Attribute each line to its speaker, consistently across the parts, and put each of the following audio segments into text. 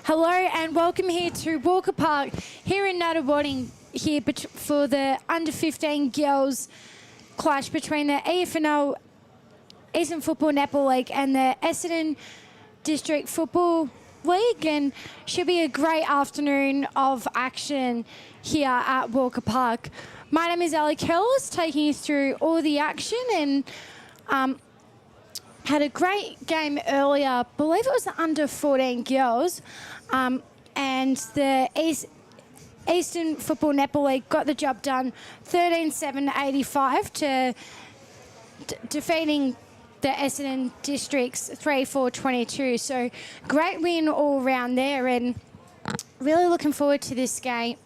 Speaker 1: Hello and welcome here to Walker Park here in Nuttawading here for the under-15 girls clash between the EFNL Eastern Football Netball League and the Essendon District Football League, and should be a great afternoon of action here at Walker Park. My name is Ellie Kellis, taking you through all the action, and had a great game earlier. I believe it was the under-14 girls, and the Eastern Football Netball League got the job done 13-7-85 to defeating the Essendon Districts 3-4-22. So great win all round there, and really looking forward to this game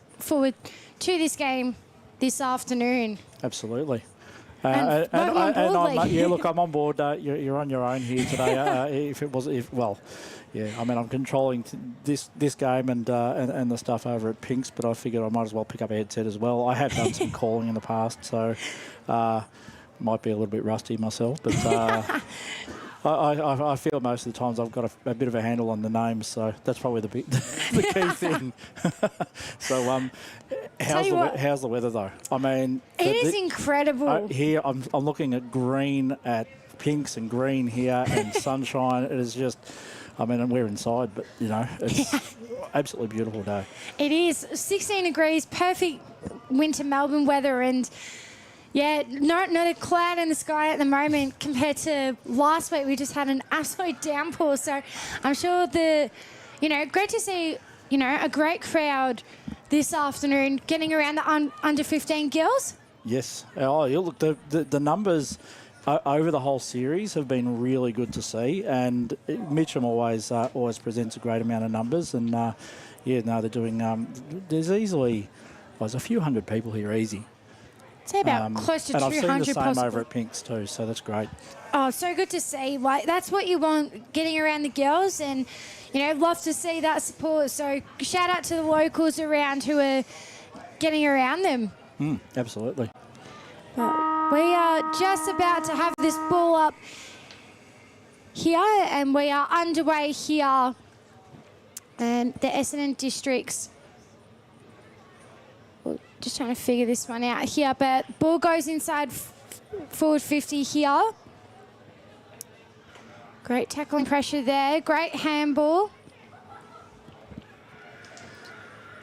Speaker 1: this afternoon.
Speaker 2: Absolutely.
Speaker 1: Look,
Speaker 2: I'm on board. You're on your own here today. I'm controlling this game and the stuff over at Pink's, but I figured I might as well pick up a headset as well. I have done some calling in the past, so might be a little bit rusty myself, but I feel most of the times I've got a bit of a handle on the names, so that's probably the key thing. So, how's the weather though? I mean,
Speaker 1: it is incredible.
Speaker 2: Here, I'm looking at green at Pinks and green here and sunshine. It is just, and we're inside, but it's absolutely beautiful day. It
Speaker 1: is 16 degrees, perfect winter Melbourne weather, and yeah, not a cloud in the sky at the moment compared to last week. We just had an absolute downpour. So I'm sure great to see, a great crowd this afternoon getting around the under-15 girls.
Speaker 2: Yes. Oh, look, the numbers over the whole series have been really good to see. And Mitcham always presents a great amount of numbers. And, they're doing, there's easily, there's a few hundred people here easy.
Speaker 1: Say about close to 200
Speaker 2: And I've seen the same
Speaker 1: possible.
Speaker 2: over at Pink's too, so that's great.
Speaker 1: Oh, so good to see. Like, that's what you want, getting around the girls, and, love to see that support. So shout out to the locals around who are getting around them.
Speaker 2: Absolutely.
Speaker 1: But we are just about to have this ball up here, and we are underway here. And the Essendon Districts, just trying to figure this one out here, but ball goes inside forward 50 here. Great tackling pressure there. Great handball.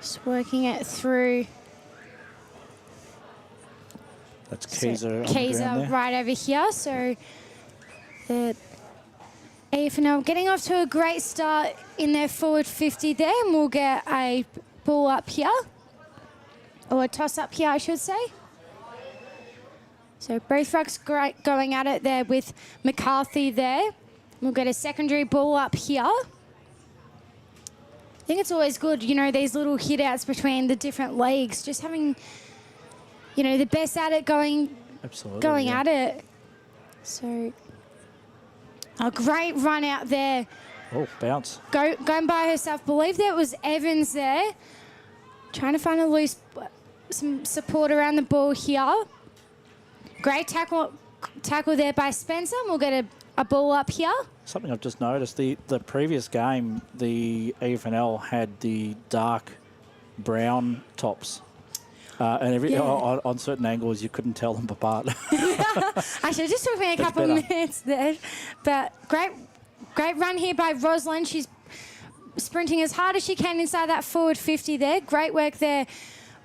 Speaker 1: Just working it through.
Speaker 2: That's Keyser.
Speaker 1: Keyser right over here. So the EFNL getting off to a great start in their forward 50 there, and we'll get a ball up here. Or a toss-up here, I should say. So both rucks great going at it there with McCarthy there. We'll get a secondary ball up here. I think it's always good, these little hit-outs between the different leagues. Just having, the best at it going at it. So a great run out there.
Speaker 2: Oh, bounce.
Speaker 1: Going by herself. Believe that was Evans there. Trying to find some support around the ball here. Great tackle there by Spencer. We'll get a ball up here.
Speaker 2: Something I've just noticed, the previous game, the EFNL had the dark brown tops. And on certain angles, you couldn't tell them apart.
Speaker 1: Actually, it just took me a couple of minutes there. But great run here by Rosalind. She's sprinting as hard as she can inside that forward 50 there. Great work there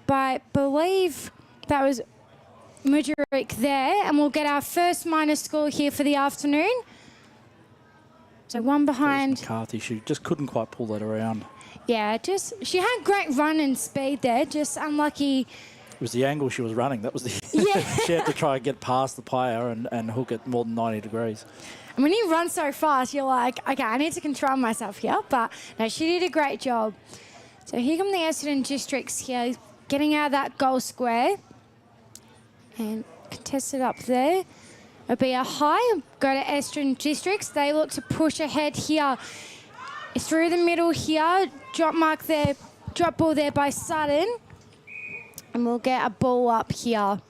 Speaker 1: by, I believe that was Mudrik there. And we'll get our first minus score here for the afternoon. So one behind.
Speaker 2: McCarthy, she just couldn't quite pull that around.
Speaker 1: Yeah, she had great run and speed there, just unlucky.
Speaker 2: It was the angle she was running. That was the she had to try and get past the player and hook it more than 90 degrees.
Speaker 1: And when you run so fast, you're like, okay, I need to control myself here. But no, she did a great job. So here come the Essendon Districts here, getting out of that goal square. And contested up there. It'll be a high. Go to Essendon Districts. They look to push ahead here. It's through the middle here. Drop ball there by Sutton. And we'll get a ball up here.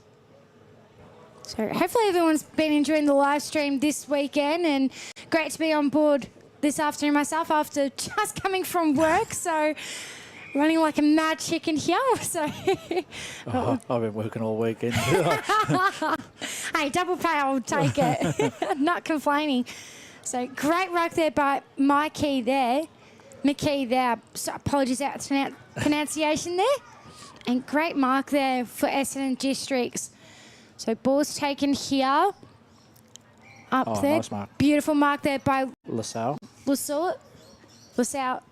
Speaker 1: So hopefully everyone's been enjoying the live stream this weekend, and great to be on board this afternoon myself after just coming from work, so running like a mad chicken here. So
Speaker 2: I've been working all weekend.
Speaker 1: hey, double pay, I'll take it. Not complaining. So great ruck there by McKee there. So apologies out the pronunciation there. And great mark there for Essendon Districts. So ball's taken here. Up there.
Speaker 2: Nice mark.
Speaker 1: Beautiful mark there by
Speaker 2: LaSalle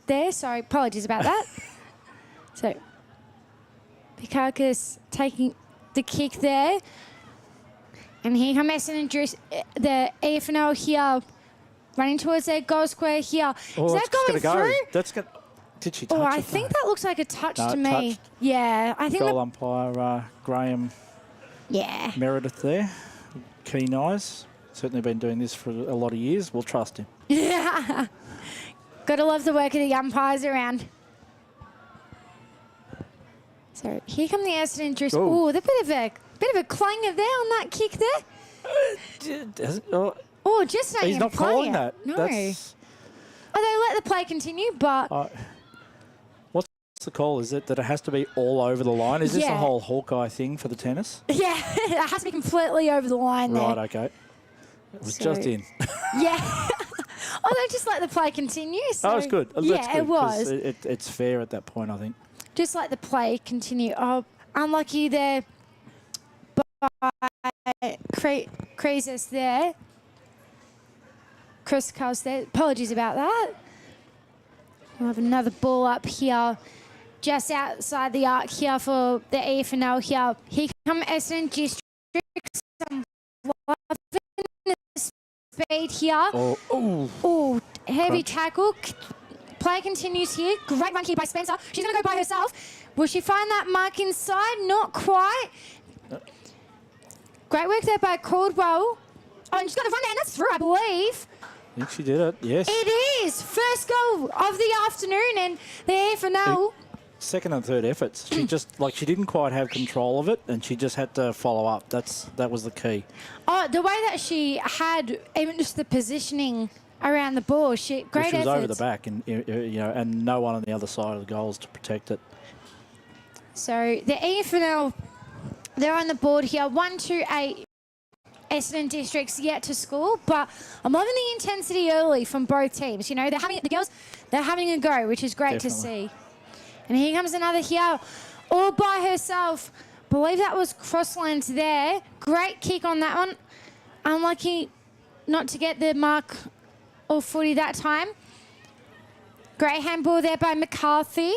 Speaker 1: there. Sorry, apologies about that. So Bikakis taking the kick there. And here come Essendon, the EFNL here, running towards their goal square here.
Speaker 2: Oh,
Speaker 1: Is that going through?
Speaker 2: That's going. Did she touch it?
Speaker 1: I think that looks like a touch
Speaker 2: No,
Speaker 1: to me.
Speaker 2: touched.
Speaker 1: Yeah, I think.
Speaker 2: Goal umpire Graham
Speaker 1: Yeah.
Speaker 2: Meredith there. Keen eyes. Certainly been doing this for a lot of years. We'll trust him.
Speaker 1: Yeah. Got to love the work of the umpires around. So here come the Essendon Juice. Oh, the bit of a clanger there on that kick there. Just saying.
Speaker 2: He's not calling that.
Speaker 1: No.
Speaker 2: They
Speaker 1: let the play continue, but
Speaker 2: what's the call? Is it that it has to be all over the line? Is this the
Speaker 1: Yeah.
Speaker 2: whole Hawkeye thing for the tennis?
Speaker 1: yeah, it has to be completely over the line there.
Speaker 2: Right. Okay. It was just in.
Speaker 1: Yeah. They just let the play continue. So,
Speaker 2: It was good. That's
Speaker 1: yeah,
Speaker 2: good,
Speaker 1: it was.
Speaker 2: It's fair at that point, I think.
Speaker 1: Just let the play continue. Oh, unlucky there by Kreizes there. Chris Cuz there. Apologies about that. We'll have another ball up here, just outside the arc here for the EFNL here. Here come Essendon Districts. Some speed here. Oh, heavy tackle. Play continues here. Great run here by Spencer. She's going to go by herself. Will she find that mark inside? Not quite. Great work there by Caldwell. Oh, and she's got the run there, and that's through, I believe.
Speaker 2: I think she did it, yes.
Speaker 1: It is. First goal of the afternoon, and the EFNL.
Speaker 2: Second and third efforts. She just, she didn't quite have control of it, and she just had to follow up. That was the key.
Speaker 1: Oh, the way that she had, even just the positioning around the ball, great
Speaker 2: She was
Speaker 1: efforts.
Speaker 2: over the back, and and no one on the other side of the goals to protect it.
Speaker 1: So the EFNL, they're on the board here. 1-2-8 Essendon Districts yet to score, but I'm loving the intensity early from both teams. The girls, they're having a go, which is great to see. And here comes another here, all by herself. Believe that was Croslands there. Great kick on that one. Unlucky not to get the mark or footy that time. Great handball there by McCarthy.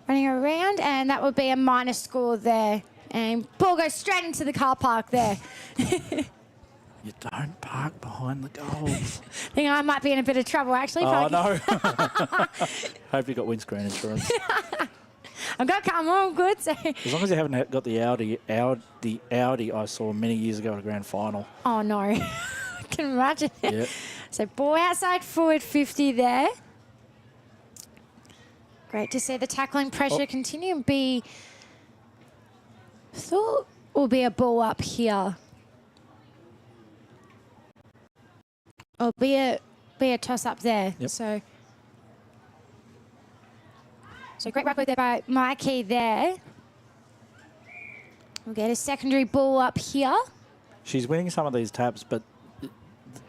Speaker 1: Running around, and that would be a minus score there. And ball goes straight into the car park there.
Speaker 2: You don't park behind the goals.
Speaker 1: I think I might be in a bit of trouble, actually.
Speaker 2: Oh, no. Hope you got windscreen insurance.
Speaker 1: I've got I'm all good. So.
Speaker 2: As long as you haven't got the Audi I saw many years ago at a grand final.
Speaker 1: Oh, no. I can imagine.
Speaker 2: Yeah.
Speaker 1: So ball outside forward 50 there. Great to see the tackling pressure continue and be... Thought will be a ball up here. Or be a toss up there.
Speaker 2: Yep.
Speaker 1: So great ruck there by Mikey there. We'll get a secondary ball up here.
Speaker 2: She's winning some of these taps, but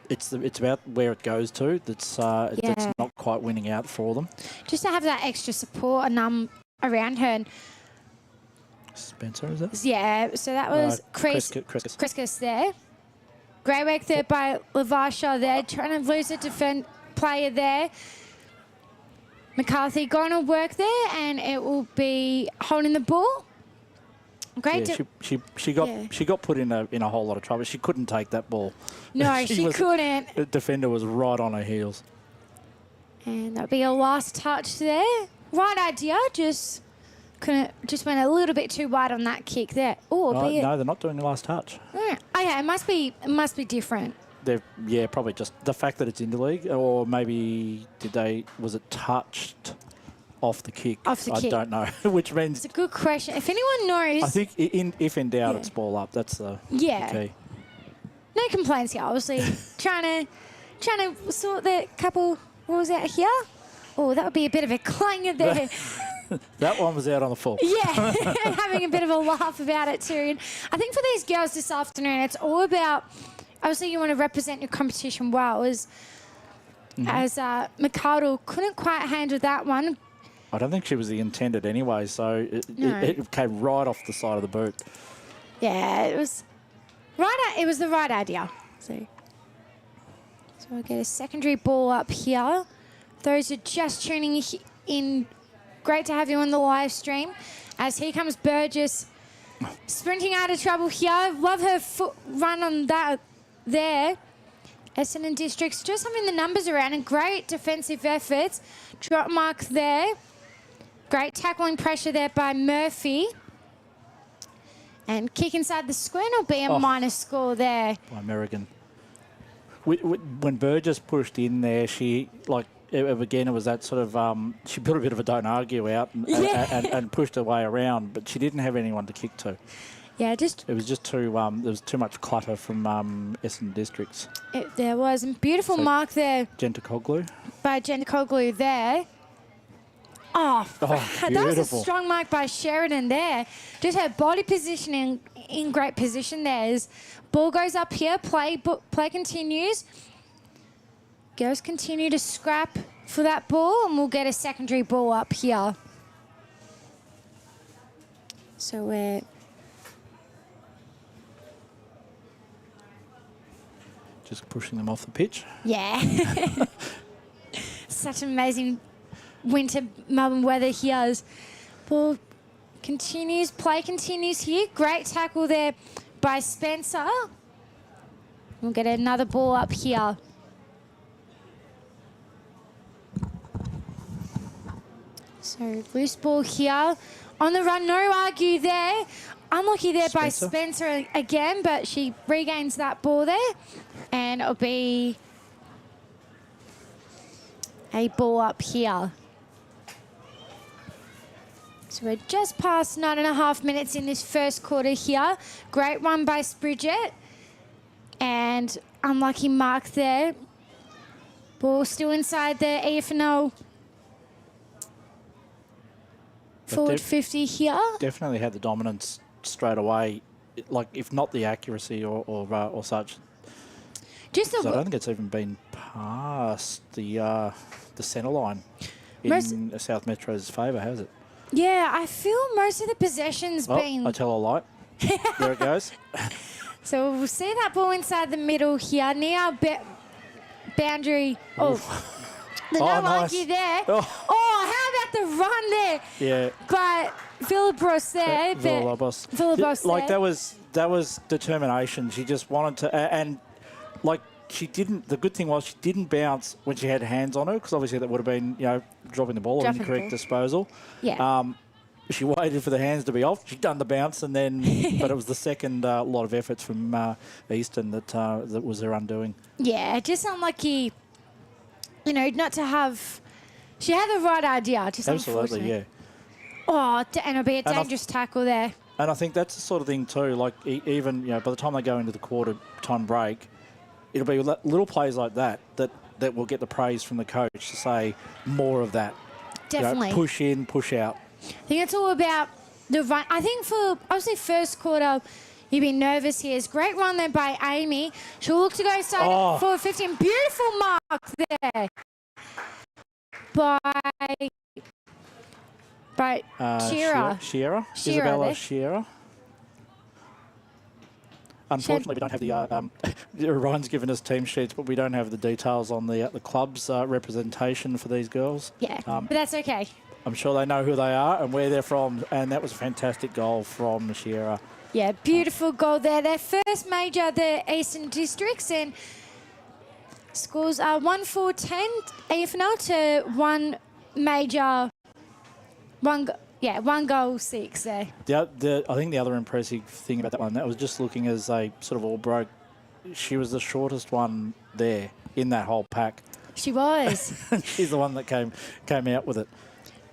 Speaker 2: it's about where it goes to. That's not quite winning out for them.
Speaker 1: Just to have that extra support and around her. And
Speaker 2: Spencer, is it?
Speaker 1: yeah, so that was Kriskus there. Great work there by Lavasha there, trying to lose a player there. McCarthy going to work there, and it will be holding the ball. Great.
Speaker 2: Yeah, she got put in a whole lot of trouble. She couldn't take that ball.
Speaker 1: No, she couldn't.
Speaker 2: The defender was right on her heels.
Speaker 1: And that'll be a last touch there. Right idea, just went a little bit too wide on that kick there.
Speaker 2: No, they're not doing the last touch.
Speaker 1: Okay, it must be different.
Speaker 2: Probably just the fact that it's interleague, or maybe was it touched off the kick?
Speaker 1: Off the kick.
Speaker 2: I don't know, which means...
Speaker 1: It's a good question. If anyone knows...
Speaker 2: I think if in doubt, it's ball up. That's the key.
Speaker 1: No complaints here, obviously. trying trying to sort the couple rules out here. Oh, that would be a bit of a clanger there.
Speaker 2: That one was out on the full.
Speaker 1: Yeah, having a bit of a laugh about it too. And I think for these girls this afternoon, it's all about, obviously you want to represent your competition well, as McArdle couldn't quite handle that one.
Speaker 2: I don't think she was the intended anyway, so it came right off the side of the boot.
Speaker 1: Yeah, it was right. It was the right idea. So we'll get a secondary ball up here. Those are just tuning in. Great to have you on the live stream. As here comes Burgess, sprinting out of trouble here. Love her foot run on that there. Essendon Districts just having the numbers around and great defensive efforts. Drop mark there. Great tackling pressure there by Murphy. And kick inside the square, and it'll be a minus score there.
Speaker 2: By Merrigan. When Burgess pushed in there, she, like, again, it was that sort of, she put a bit of a don't argue out and pushed her way around, but she didn't have anyone to kick to.
Speaker 1: Yeah, it was
Speaker 2: just too, there was too much clutter from Essendon Districts.
Speaker 1: There was a beautiful mark there.
Speaker 2: Gentakoglu.
Speaker 1: By Gentakoglu there. Oh, that was a strong mark by Sheridan there. Just her body positioning in great position there. As ball goes up here, play continues. Girls continue to scrap for that ball, and we'll get a secondary ball up here. So we're
Speaker 2: just pushing them off the pitch.
Speaker 1: Yeah. Such amazing winter Melbourne weather here. As ball continues, play continues here. Great tackle there by Spencer. We'll get another ball up here. So loose ball here. On the run, no argue there. Unlucky there by Spencer again, but she regains that ball there. And it'll be a ball up here. So we're just past 9.5 minutes in this first quarter here. Great run by Bridget. And unlucky mark there. Ball still inside the EFNL forward 50 here.
Speaker 2: Definitely had the dominance straight away, like if not the accuracy or such. So I don't think it's even been past the centre line in South Metro's favour, has it?
Speaker 1: Yeah, I feel most of the possession's been...
Speaker 2: I tell a lie. There it goes.
Speaker 1: So we'll see that ball inside the middle here, near our boundary. Oh, the no argue there. Oh, how about the run there?
Speaker 2: Yeah.
Speaker 1: By Villabros there. Villabros
Speaker 2: like that was determination. She just wanted to, and like she didn't. The good thing was she didn't bounce when she had hands on her, because obviously that would have been dropping the ball or incorrect disposal.
Speaker 1: Yeah.
Speaker 2: She waited for the hands to be off. She'd done the bounce, and then, but it was the second lot of efforts from Easton that was her undoing.
Speaker 1: Yeah, just unlucky. Not to have. She had the right idea. Just
Speaker 2: absolutely, yeah.
Speaker 1: Oh, and it'll be a dangerous tackle there.
Speaker 2: And I think that's the sort of thing too. Like even by the time they go into the quarter time break, it'll be little plays like that will get the praise from the coach to say more of that.
Speaker 1: Definitely.
Speaker 2: Push in, push out.
Speaker 1: I think it's all about the run. I think for obviously first quarter, you've been nervous here. It's great run there by Amy. She'll look to go inside forward 15. Beautiful mark there by Shearer.
Speaker 2: Isabella Shearer. Unfortunately, we don't have the Ryan's given us team sheets, but we don't have the details on the club's representation for these girls.
Speaker 1: Yeah, but that's okay.
Speaker 2: I'm sure they know who they are and where they're from, and that was a fantastic goal from Shearer.
Speaker 1: Yeah, beautiful goal there. Their first major, the Eastern Districts, and scores are 1-4-10 EFNL to one major, one goal 6 there.
Speaker 2: I think the other impressive thing about that one, that was just looking as they sort of all broke, she was the shortest one there in that whole pack.
Speaker 1: She was.
Speaker 2: She's the one that came out with it.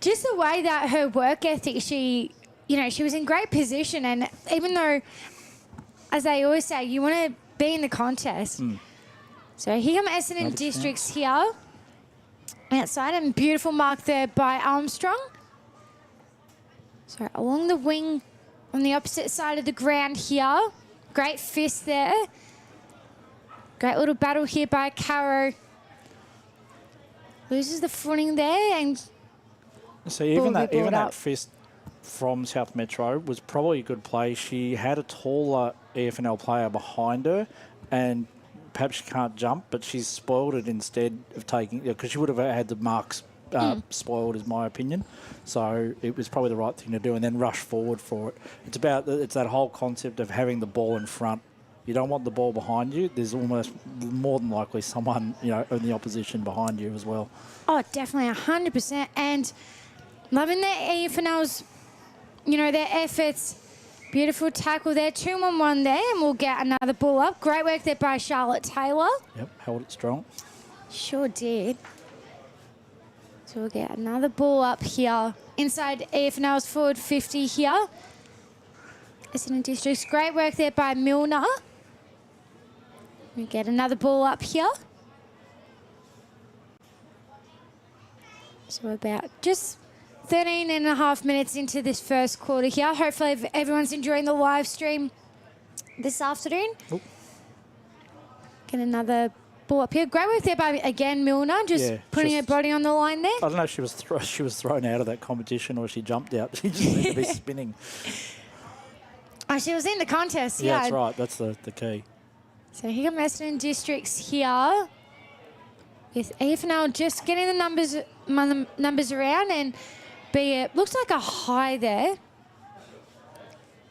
Speaker 1: Just the way that her work ethic, she was in great position, and even though, as they always say, you want to be in the contest, So here come Essendon
Speaker 2: Another
Speaker 1: Districts
Speaker 2: chance.
Speaker 1: here. Outside, and beautiful mark there by Armstrong. So along the wing on the opposite side of the ground here. Great fist there. Great little battle here by Caro. Loses the footing there, and
Speaker 2: So even
Speaker 1: ball will be brought
Speaker 2: that
Speaker 1: up.
Speaker 2: fist from South Metro was probably a good play. She had a taller EFNL player behind her, and perhaps she can't jump, but she's spoiled it instead of taking, because she would have had the marks spoiled, is my opinion. So it was probably the right thing to do, and then rush forward for it. It's that whole concept of having the ball in front. You don't want the ball behind you. There's almost more than likely someone, in the opposition behind you as well.
Speaker 1: oh, definitely 100%. And loving the EFNL's, their efforts. Beautiful tackle there, 2-on-1 there, and we'll get another ball up. Great work there by Charlotte Taylor.
Speaker 2: Yep, held it strong.
Speaker 1: Sure did. So we'll get another ball up here. Inside EFNL's forward 50 here. Essendon Districts, great work there by Milner. We get another ball up here. So we're about just 13 and a half minutes into this first quarter here. Hopefully everyone's enjoying the live stream this afternoon.
Speaker 2: Oop.
Speaker 1: Get another ball up here. Great work there by, again, Milner, just putting her body on the line there.
Speaker 2: I don't know if she was thrown out of that competition or she jumped out. She just seemed to be spinning.
Speaker 1: Oh, she was in the contest,
Speaker 2: Yeah,
Speaker 1: yeah.
Speaker 2: that's right. That's the key.
Speaker 1: So here come Essendon Districts here. With EFNL just getting the numbers around, and looks like a high there.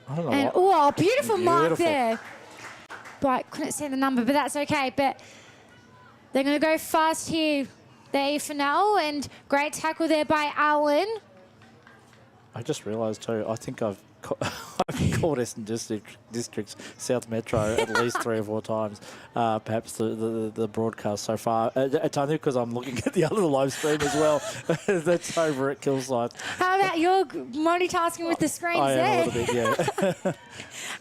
Speaker 2: I don't know
Speaker 1: And,
Speaker 2: what.
Speaker 1: beautiful mark
Speaker 2: Beautiful.
Speaker 1: there. But couldn't see the number, but that's okay. But they're going to go fast here, the EFNL, and great tackle there by Allen.
Speaker 2: I just realised too, I think I've called Essendon Districts South Metro at least 3 or 4 times, perhaps the broadcast so far. It's only because I'm looking at the other live stream as well. That's over at Killside.
Speaker 1: How about your multitasking with the screens
Speaker 2: I
Speaker 1: there?
Speaker 2: am a little bit, yeah.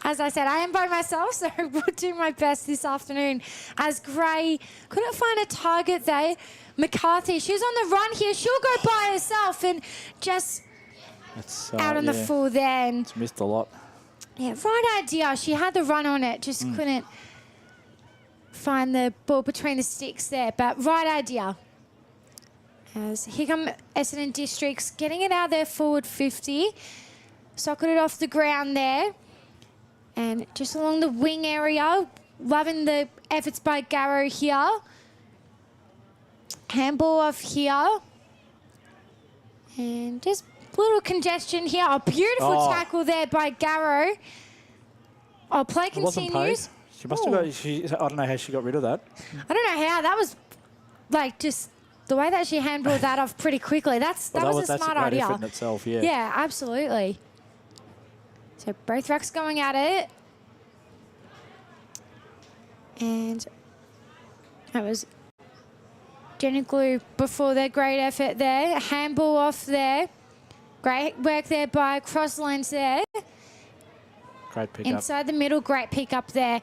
Speaker 1: As I said, I am by myself, so we'll do my best this afternoon. As Gray couldn't find a target there. McCarthy, she's on the run here. She'll go by herself and just
Speaker 2: It's,
Speaker 1: out on the full there. And
Speaker 2: It's missed a lot.
Speaker 1: yeah, right idea. She had the run on it, just couldn't find the ball between the sticks there. But right idea. As here come Essendon Districts, getting it out there forward 50. Socketed it off the ground there. And just along the wing area, loving the efforts by Garrow here. Handball off here. And just little congestion here. A beautiful tackle there by Garrow. Oh, play
Speaker 2: It wasn't paid.
Speaker 1: continues.
Speaker 2: She must have got. I don't know how she got rid of that.
Speaker 1: I don't know how. That was like just the way that she handballed that off pretty quickly. That was a
Speaker 2: That's
Speaker 1: smart
Speaker 2: a great
Speaker 1: idea.
Speaker 2: effort in itself. Yeah.
Speaker 1: Yeah, absolutely. So both rucks going at it. And that was Jenny Glue before their great effort there. Handball off there. Great work there by Croslands there.
Speaker 2: Great pick up.
Speaker 1: Inside the middle, great pick up there.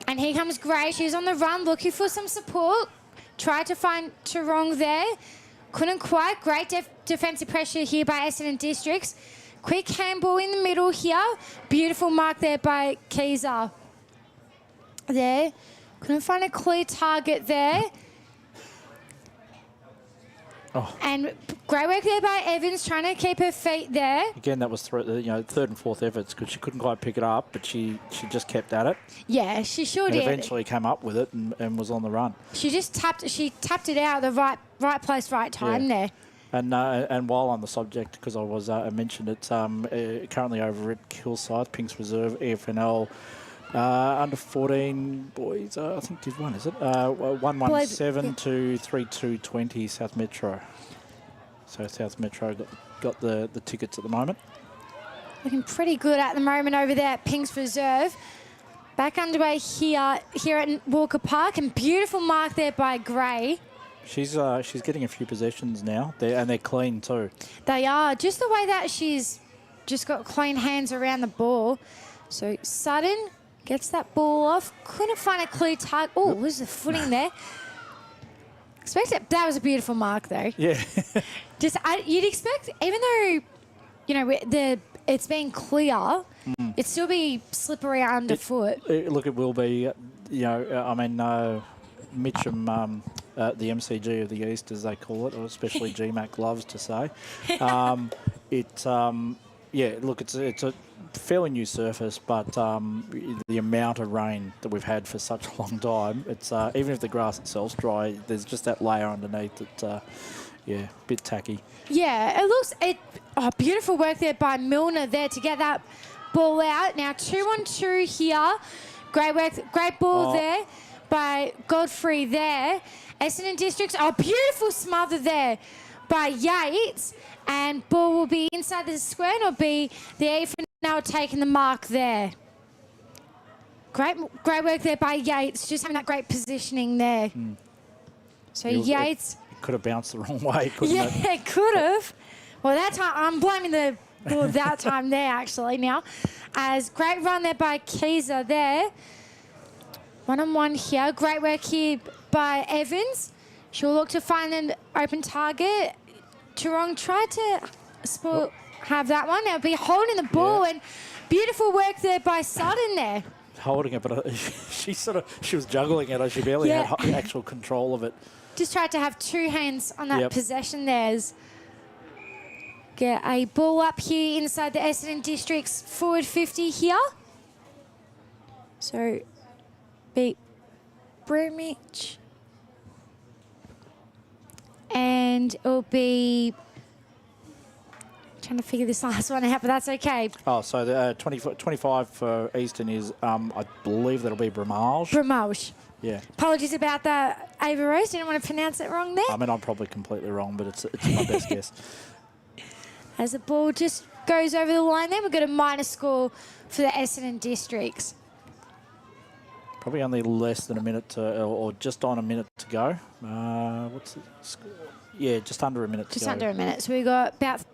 Speaker 1: And here comes Gray. She's on the run looking for some support. Tried to find Tarong there. Couldn't quite. Great defensive pressure here by Essendon Districts. Quick handball in the middle here. Beautiful mark there by Keezer. There. Couldn't find a clear target there.
Speaker 2: Oh.
Speaker 1: And great work there by Evans, trying to keep her feet there.
Speaker 2: Again, that was third and fourth efforts because she couldn't quite pick it up, but she just kept at it.
Speaker 1: Yeah, she sure
Speaker 2: And
Speaker 1: did.
Speaker 2: eventually came up with it and was on the run.
Speaker 1: She just tapped it out at the right place, right time there.
Speaker 2: And while on the subject, because I mentioned it, currently over at Killside, Pinks Reserve, EFNL, under 14 boys, I think did one, is it? 117 to 3220 South Metro. So South Metro got the tickets at the moment.
Speaker 1: Looking pretty good at the moment over there at Pinks Reserve. Back underway here at Walker Park, and beautiful mark there by Gray.
Speaker 2: She's getting a few possessions now, and they're clean too.
Speaker 1: They are. Just the way that she's just got clean hands around the ball. So Sutton Gets that ball off. Couldn't find a clear target. Oh, was the footing there? Expect it. That was a beautiful mark, though.
Speaker 2: Yeah.
Speaker 1: You'd expect, even though, you know, it's been clear, it'd still be slippery underfoot.
Speaker 2: Look, it will be, you know, I mean, Mitcham, the MCG of the East, as they call it, or especially GMAC loves to say. Yeah, look, it's a fairly new surface, but the amount of rain that we've had for such a long time, it's even if the grass itself's dry, there's just that layer underneath that, yeah, a bit tacky.
Speaker 1: Yeah, it looks beautiful work there by Milner there to get that ball out. Now 2-on-2 here. Great work, great ball there by Godfrey there. Essendon Districts, beautiful smother there by Yates. And ball will be inside the square and it'll be the AFNL taking the mark there. Great work there by Yates, just having that great positioning there. So Yates...
Speaker 2: It could have bounced the wrong way, couldn't it?
Speaker 1: Yeah, it could have. Well, that time, I'm blaming the ball that time there, actually, now. As great run there by Keezer there. 1-on-1 here. Great work here by Evans. She'll look to find an open target. Turong tried to have that one. They'll be holding the ball, and beautiful work there by Sutton there.
Speaker 2: Holding it, but she was juggling it. She barely had actual control of it.
Speaker 1: Just tried to have two hands on that possession there. Get a ball up here inside the Essendon District's forward 50 here. So, beat Bromwich. And it'll be... trying to figure this last one out, but that's okay.
Speaker 2: Oh, so the 25 for Eastern is, I believe that'll be Bramage.
Speaker 1: Bramage.
Speaker 2: Yeah.
Speaker 1: Apologies about that, Ava Rose. Didn't want to pronounce it wrong there.
Speaker 2: I mean, I'm probably completely wrong, but it's my best guess.
Speaker 1: As the ball just goes over the line there, we've got a minus score for the Essendon Districts.
Speaker 2: Probably only less than a minute to, or just on a minute to go. What's the score? Yeah, just under a minute to go.
Speaker 1: Just under a minute. So we've got about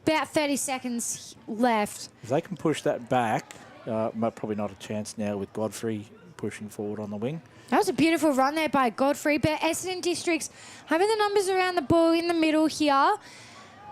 Speaker 1: 30 seconds left.
Speaker 2: If they can push that back, probably not a chance now with Godfrey pushing forward on the wing.
Speaker 1: That was a beautiful run there by Godfrey, but Essendon Districts having the numbers around the ball in the middle here.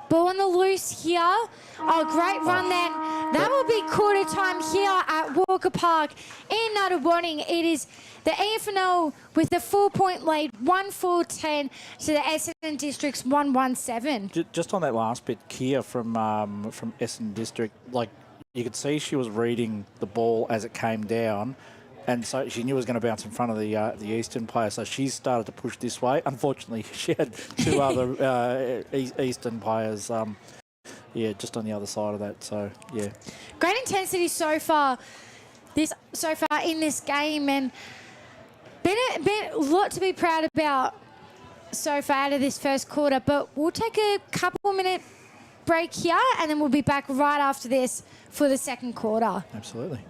Speaker 1: Ball on the loose here. Oh, great run then. That will be quarter time here at Walker Park in Nuttawading. It is the EFNL with the 4-point lead, 1-4-10 to the Essendon District's 1-1-7.
Speaker 2: Just on that last bit, Kia from Essendon District, like you could see she was reading the ball as it came down, and so she knew it was going to bounce in front of the Eastern player, so she started to push this way. Unfortunately, she had two other Eastern players, just on the other side of that. So yeah,
Speaker 1: great intensity so far in this game, and been a lot to be proud about so far out of this first quarter. But we'll take a couple-minute break here, and then we'll be back right after this for the second quarter.
Speaker 2: Absolutely.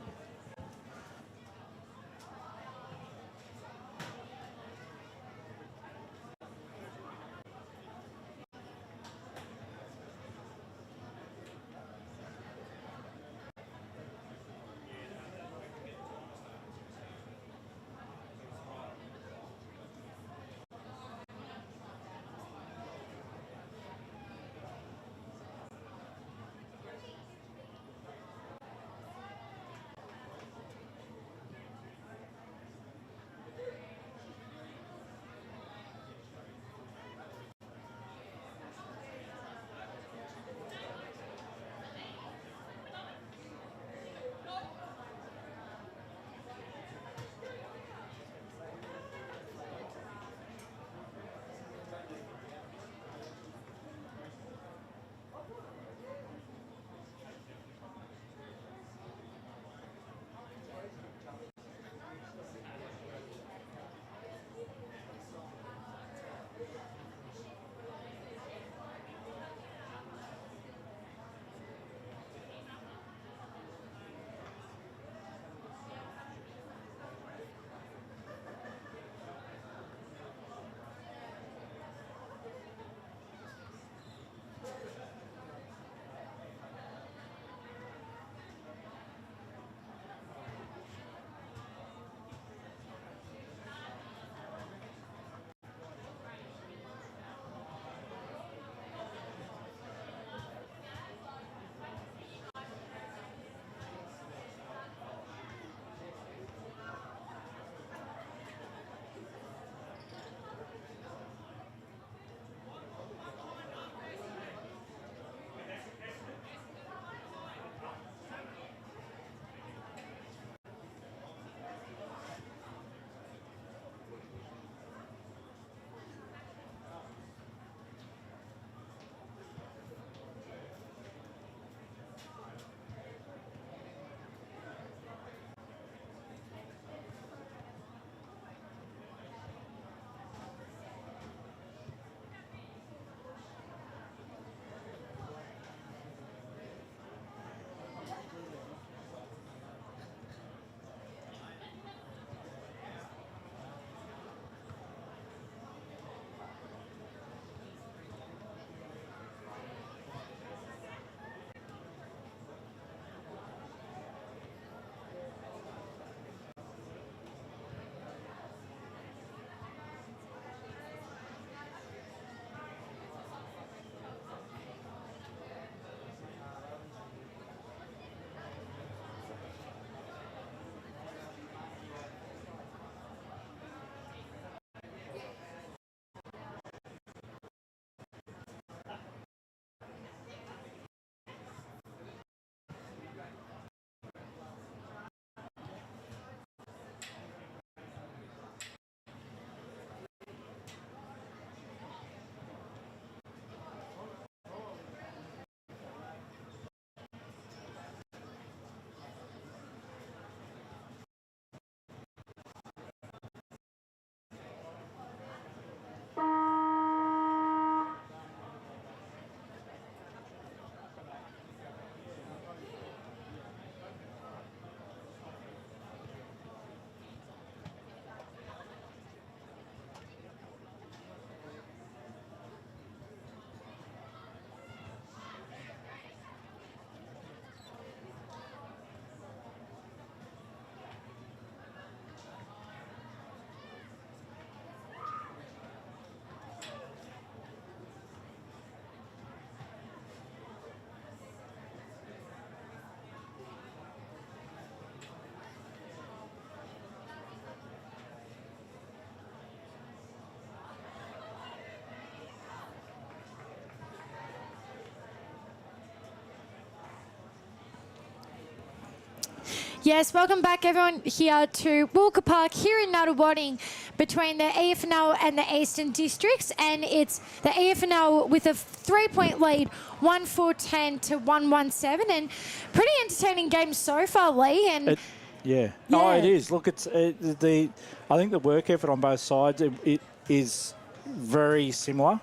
Speaker 1: Yes, welcome back everyone here to Walker Park here in Nuttall between the EFNL and the Eastern Districts, and it's the EFNL with a 3-point lead, 1-4-10 to 1-1-7, and pretty entertaining game so far, Lee. And
Speaker 2: yeah. Oh, it is. Look, it's I think the work effort on both sides it is very similar.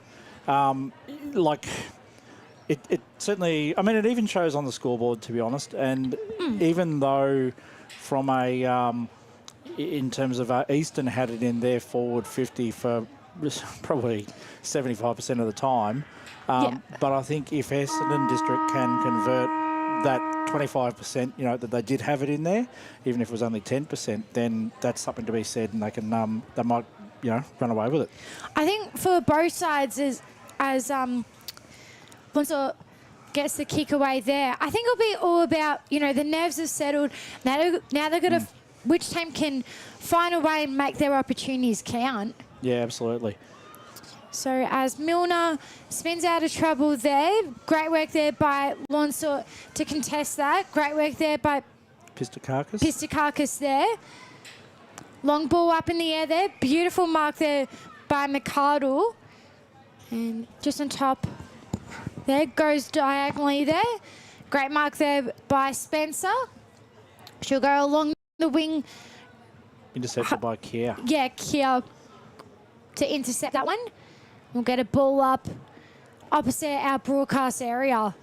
Speaker 2: It certainly, I mean, it even shows on the scoreboard, to be honest. And even though from in terms of Eastern had it in their forward 50 for probably 75% of the time. But I think if Essendon District can convert that 25%, that they did have it in there, even if it was only 10%, then that's something to be said, and they might, run away with it. I
Speaker 1: think for both sides, as Bonso gets the kick away there, I think it'll be all about, the nerves have settled. Now they've got to, which team can find a way and make their opportunities count.
Speaker 2: Yeah, absolutely.
Speaker 1: So as Milner spins out of trouble there, great work there by Lonsort to contest that. Great work there by Pistakakis there. Long ball up in the air there. Beautiful mark there by McArdle. And just on top, there goes diagonally there. Great mark there by Spencer. She'll go along the wing.
Speaker 2: Intercepted by Kia.
Speaker 1: Yeah, Kia to intercept that one. We'll get a ball up opposite our broadcast area.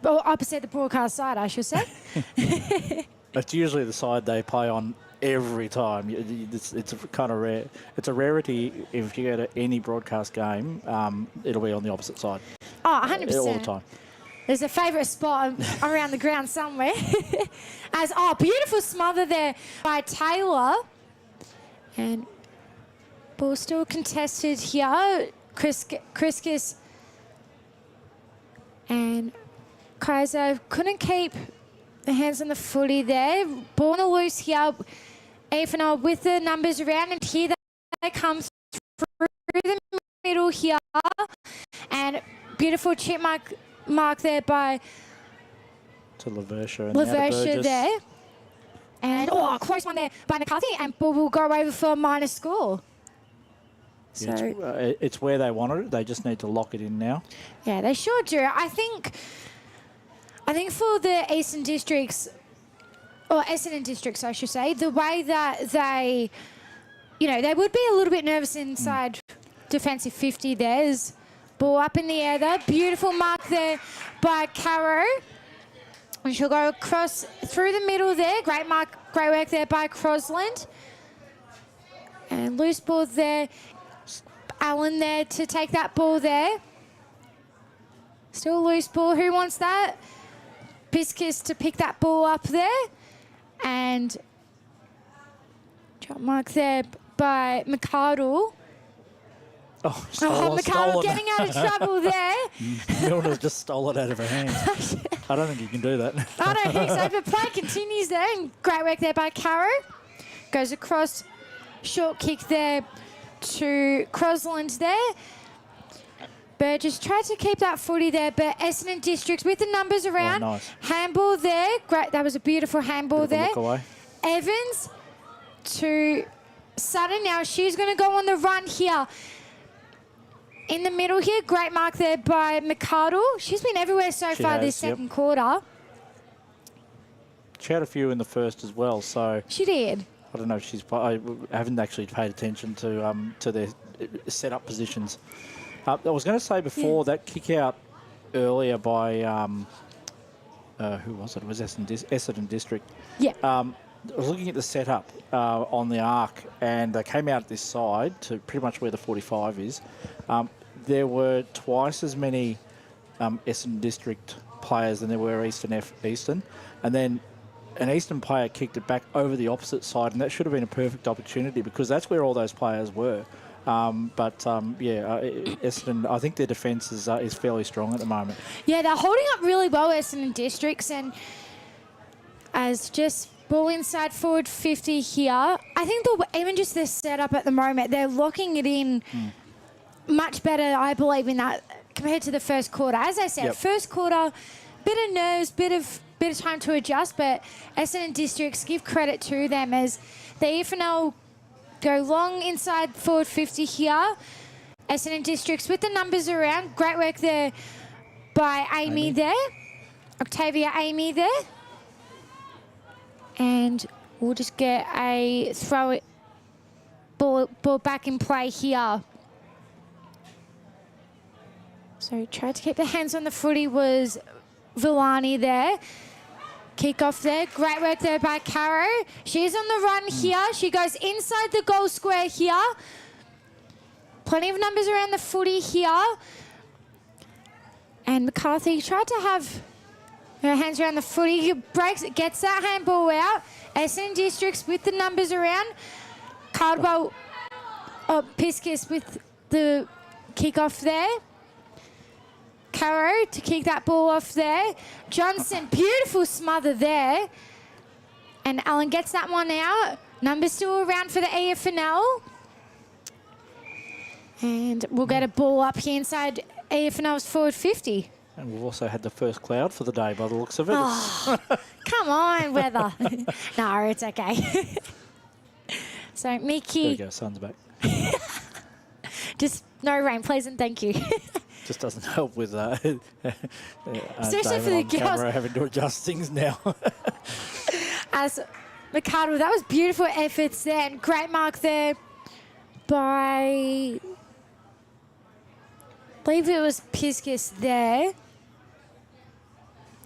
Speaker 1: Or opposite the broadcast side, I should say.
Speaker 2: It's usually the side they play on every time. It's kind of rare. It's a rarity if you go to any broadcast game, it'll be on the opposite side.
Speaker 1: Oh, 100%.
Speaker 2: All the time.
Speaker 1: There's a favourite spot around the ground somewhere. Beautiful smother there by Taylor. And ball still contested here. Kriskis and Kaiser couldn't keep the hands on the footy there. Ball on the loose here. AFNL with the numbers around, and here they come through the middle here. And beautiful chip mark there by
Speaker 2: Laversha
Speaker 1: there. And close one there by McCarthy, and ball will go over for a minor score.
Speaker 2: So it's where they wanted it. They just need to lock it in now.
Speaker 1: Yeah, they sure do. I think for the Eastern Districts, or Essendon Districts, I should say, the way that they would be a little bit nervous inside defensive 50. There's ball up in the air there. Beautiful mark there by Caro. And she'll go across through the middle there. Great mark, great work there by Crosland. And loose ball there. Allen there to take that ball there. Still loose ball. Who wants that? Piscus to pick that ball up there. And drop mark there by McArdle. McArdle getting out of trouble there.
Speaker 2: Milner's just stole it out of her hands. I don't think you can do that.
Speaker 1: I don't think so, but play continues there. And great work there by Caro. Goes across, short kick there to Crosland there. Burgess tried to keep that footy there, but Essendon Districts with the numbers around.
Speaker 2: Oh, nice.
Speaker 1: Handball there. Great. That was a beautiful handball there.
Speaker 2: Look away.
Speaker 1: Evans to Sutton. Now she's going to go on the run here. In the middle here, great mark there by McArdle. She's been everywhere so far this second quarter.
Speaker 2: She had a few in the first as well, so...
Speaker 1: She did.
Speaker 2: I don't know if I haven't actually paid attention to their set-up positions. I was going to say before that kick out earlier by... who was it? It was Essendon District.
Speaker 1: Yeah.
Speaker 2: I was looking at the setup on the arc, and they came out this side to pretty much where the 45 is. There were twice as many Essendon District players than there were Eastern. And then an Eastern player kicked it back over the opposite side, and that should have been a perfect opportunity because that's where all those players were. Essendon, I think their defence is fairly strong at the moment. Yeah,
Speaker 1: they're holding up really well, Essendon Districts, and as just ball inside forward 50 here. I think even just their setup at the moment, they're locking it in much better, I believe, in that compared to the first quarter. As I said, first quarter, bit of nerves, bit of bit of time to adjust, but Essendon Districts, give credit to them as the EFNL go long inside forward 50 here. Essendon Districts with the numbers around. Great work there by Amy there. Octavia Amy there. And we'll just get a throw it ball back in play here. So tried to keep the hands on the footy was Villani there. Kick off there. Great work there by Caro. She's on the run here. She goes inside the goal square here. Plenty of numbers around the footy here. And McCarthy tried to have her hands around the footy. He breaks it, gets that handball out. Essendon Districts with the numbers around. Cardwell, Piscus with the kick off there. Caro to kick that ball off there. Johnson, beautiful smother there. And Allen gets that one out. Numbers still around for the EFNL. And we'll get a ball up here inside EFNL's forward 50.
Speaker 2: And we've also had the first cloud for the day by the looks of it.
Speaker 1: Oh, come on, weather. No, it's okay. So, Mickey.
Speaker 2: There we go, sun's back.
Speaker 1: Just no rain, please, and thank you.
Speaker 2: Just doesn't help with
Speaker 1: especially
Speaker 2: David
Speaker 1: for the
Speaker 2: on
Speaker 1: girls.
Speaker 2: camera having to adjust things now.
Speaker 1: As Mercado, that was beautiful efforts there, and great mark there by, I believe it was Piscus there.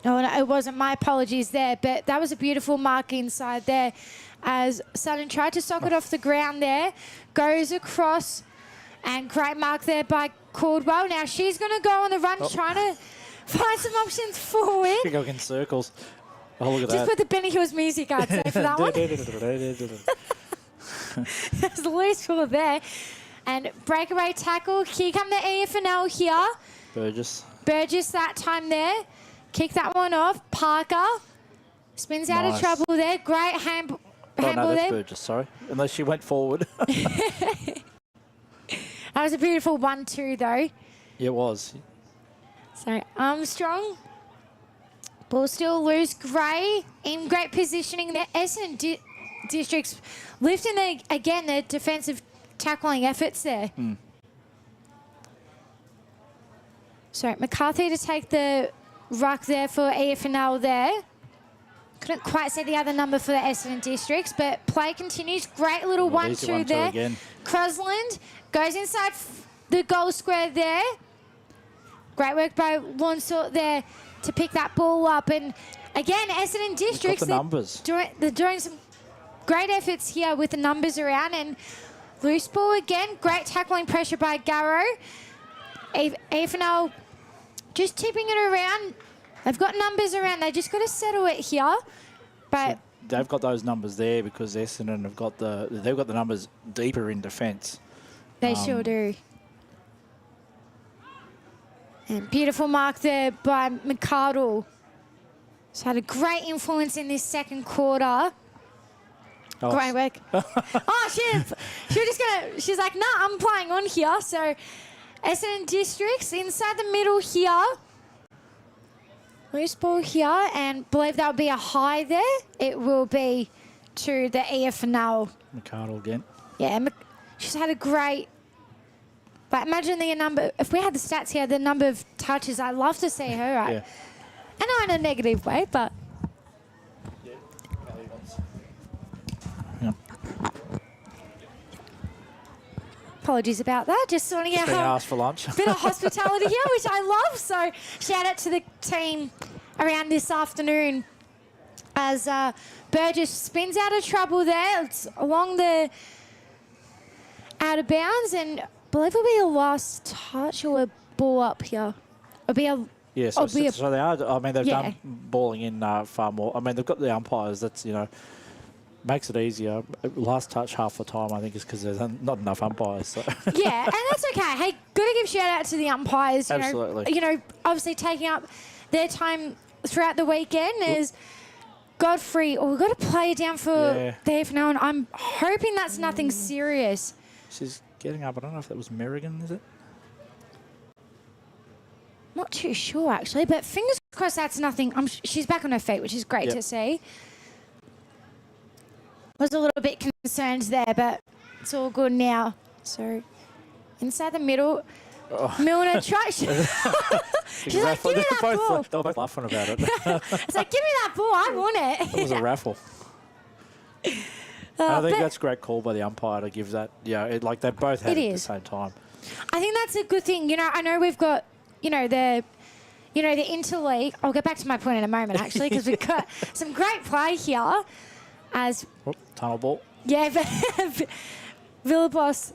Speaker 1: Oh, no, it wasn't. My apologies there, but that was a beautiful mark inside there as Sutton tried to sock it off the ground there, goes across, and great mark there by Caldwell. Now she's going to go on the run, trying to find some options forward.
Speaker 2: You're going in circles. Oh, look at that.
Speaker 1: Just put the Benny Hills music, I'd say, for that one. There's the loose ball there. And breakaway tackle. Here come the EFNL here. Burgess that time there. Kick that one off. Parker spins out of trouble there. Great handball
Speaker 2: that's
Speaker 1: there.
Speaker 2: Burgess, sorry. Unless she went forward.
Speaker 1: That was a beautiful 1-2 though.
Speaker 2: Yeah, it was.
Speaker 1: So Armstrong. Ball still loose. Gray in great positioning there. Essendon Districts lifting again the defensive tackling efforts there. So McCarthy to take the ruck there for EFNL there. Couldn't quite see the other number for the Essendon Districts, but play continues. Great little 1-2 there.
Speaker 2: Again.
Speaker 1: Crosland goes inside the goal square there. Great work by Lonsort there to pick that ball up. And again, Essendon Districts, they're doing some great efforts here with the numbers around. And loose ball again. Great tackling pressure by Garrow. EFNL just tipping it around. They've got numbers around. They just got to settle it here. But
Speaker 2: so they've got those numbers there because Essendon have got they've got the numbers deeper in defence.
Speaker 1: They sure do. And beautiful mark there by McCardle. She's had a great influence in this second quarter.
Speaker 2: Oh.
Speaker 1: Great work. She's like, nah, I'm playing on here. So Essendon Districts inside the middle here. Loose ball here, and believe that'll be a high there. It will be to the EFNL.
Speaker 2: McCardle again.
Speaker 1: Yeah, she's had a great. But imagine the number. If we had the stats here, the number of touches. I'd love to see her. Right?
Speaker 2: Yeah.
Speaker 1: I know in a negative way, but.
Speaker 2: Yeah.
Speaker 1: Apologies about that. Just sorting out.
Speaker 2: Being asked for lunch.
Speaker 1: Bit of hospitality here, which I love. So shout out to the team around this afternoon as Burgess spins out of trouble there. It's along the out of bounds, and I believe it'll be a last touch or a ball up here. It'll be a.
Speaker 2: Yeah, so they are. I mean, they've done balling in far more. I mean, they've got the umpires. That's makes it easier. Last touch half the time, I think, is because there's not enough umpires. So.
Speaker 1: Yeah, and that's okay. Hey, got to give shout out to the umpires.
Speaker 2: Absolutely.
Speaker 1: Obviously taking up their time throughout the weekend is Godfrey. We've got a player down for the EFNL, and I'm hoping that's nothing serious.
Speaker 2: She's getting up. I don't know if that was Merrigan, is it?
Speaker 1: Not too sure, actually, but fingers crossed that's nothing. She's back on her feet, which is great to see. Was a little bit concerned there, but it's all good now. So inside the middle, Milner tries. She's like, give me that ball.
Speaker 2: They were both laughing about it.
Speaker 1: It's like, give me that ball. I want it.
Speaker 2: It was a raffle. I think that's a great call by the umpire to give that. Yeah, like they both had it at the same time.
Speaker 1: I think that's a good thing. You know, I know we've got, the interleague. I'll get back to my point in a moment, actually, because we've got some great play here. As
Speaker 2: tunnel ball.
Speaker 1: Yeah, Villabos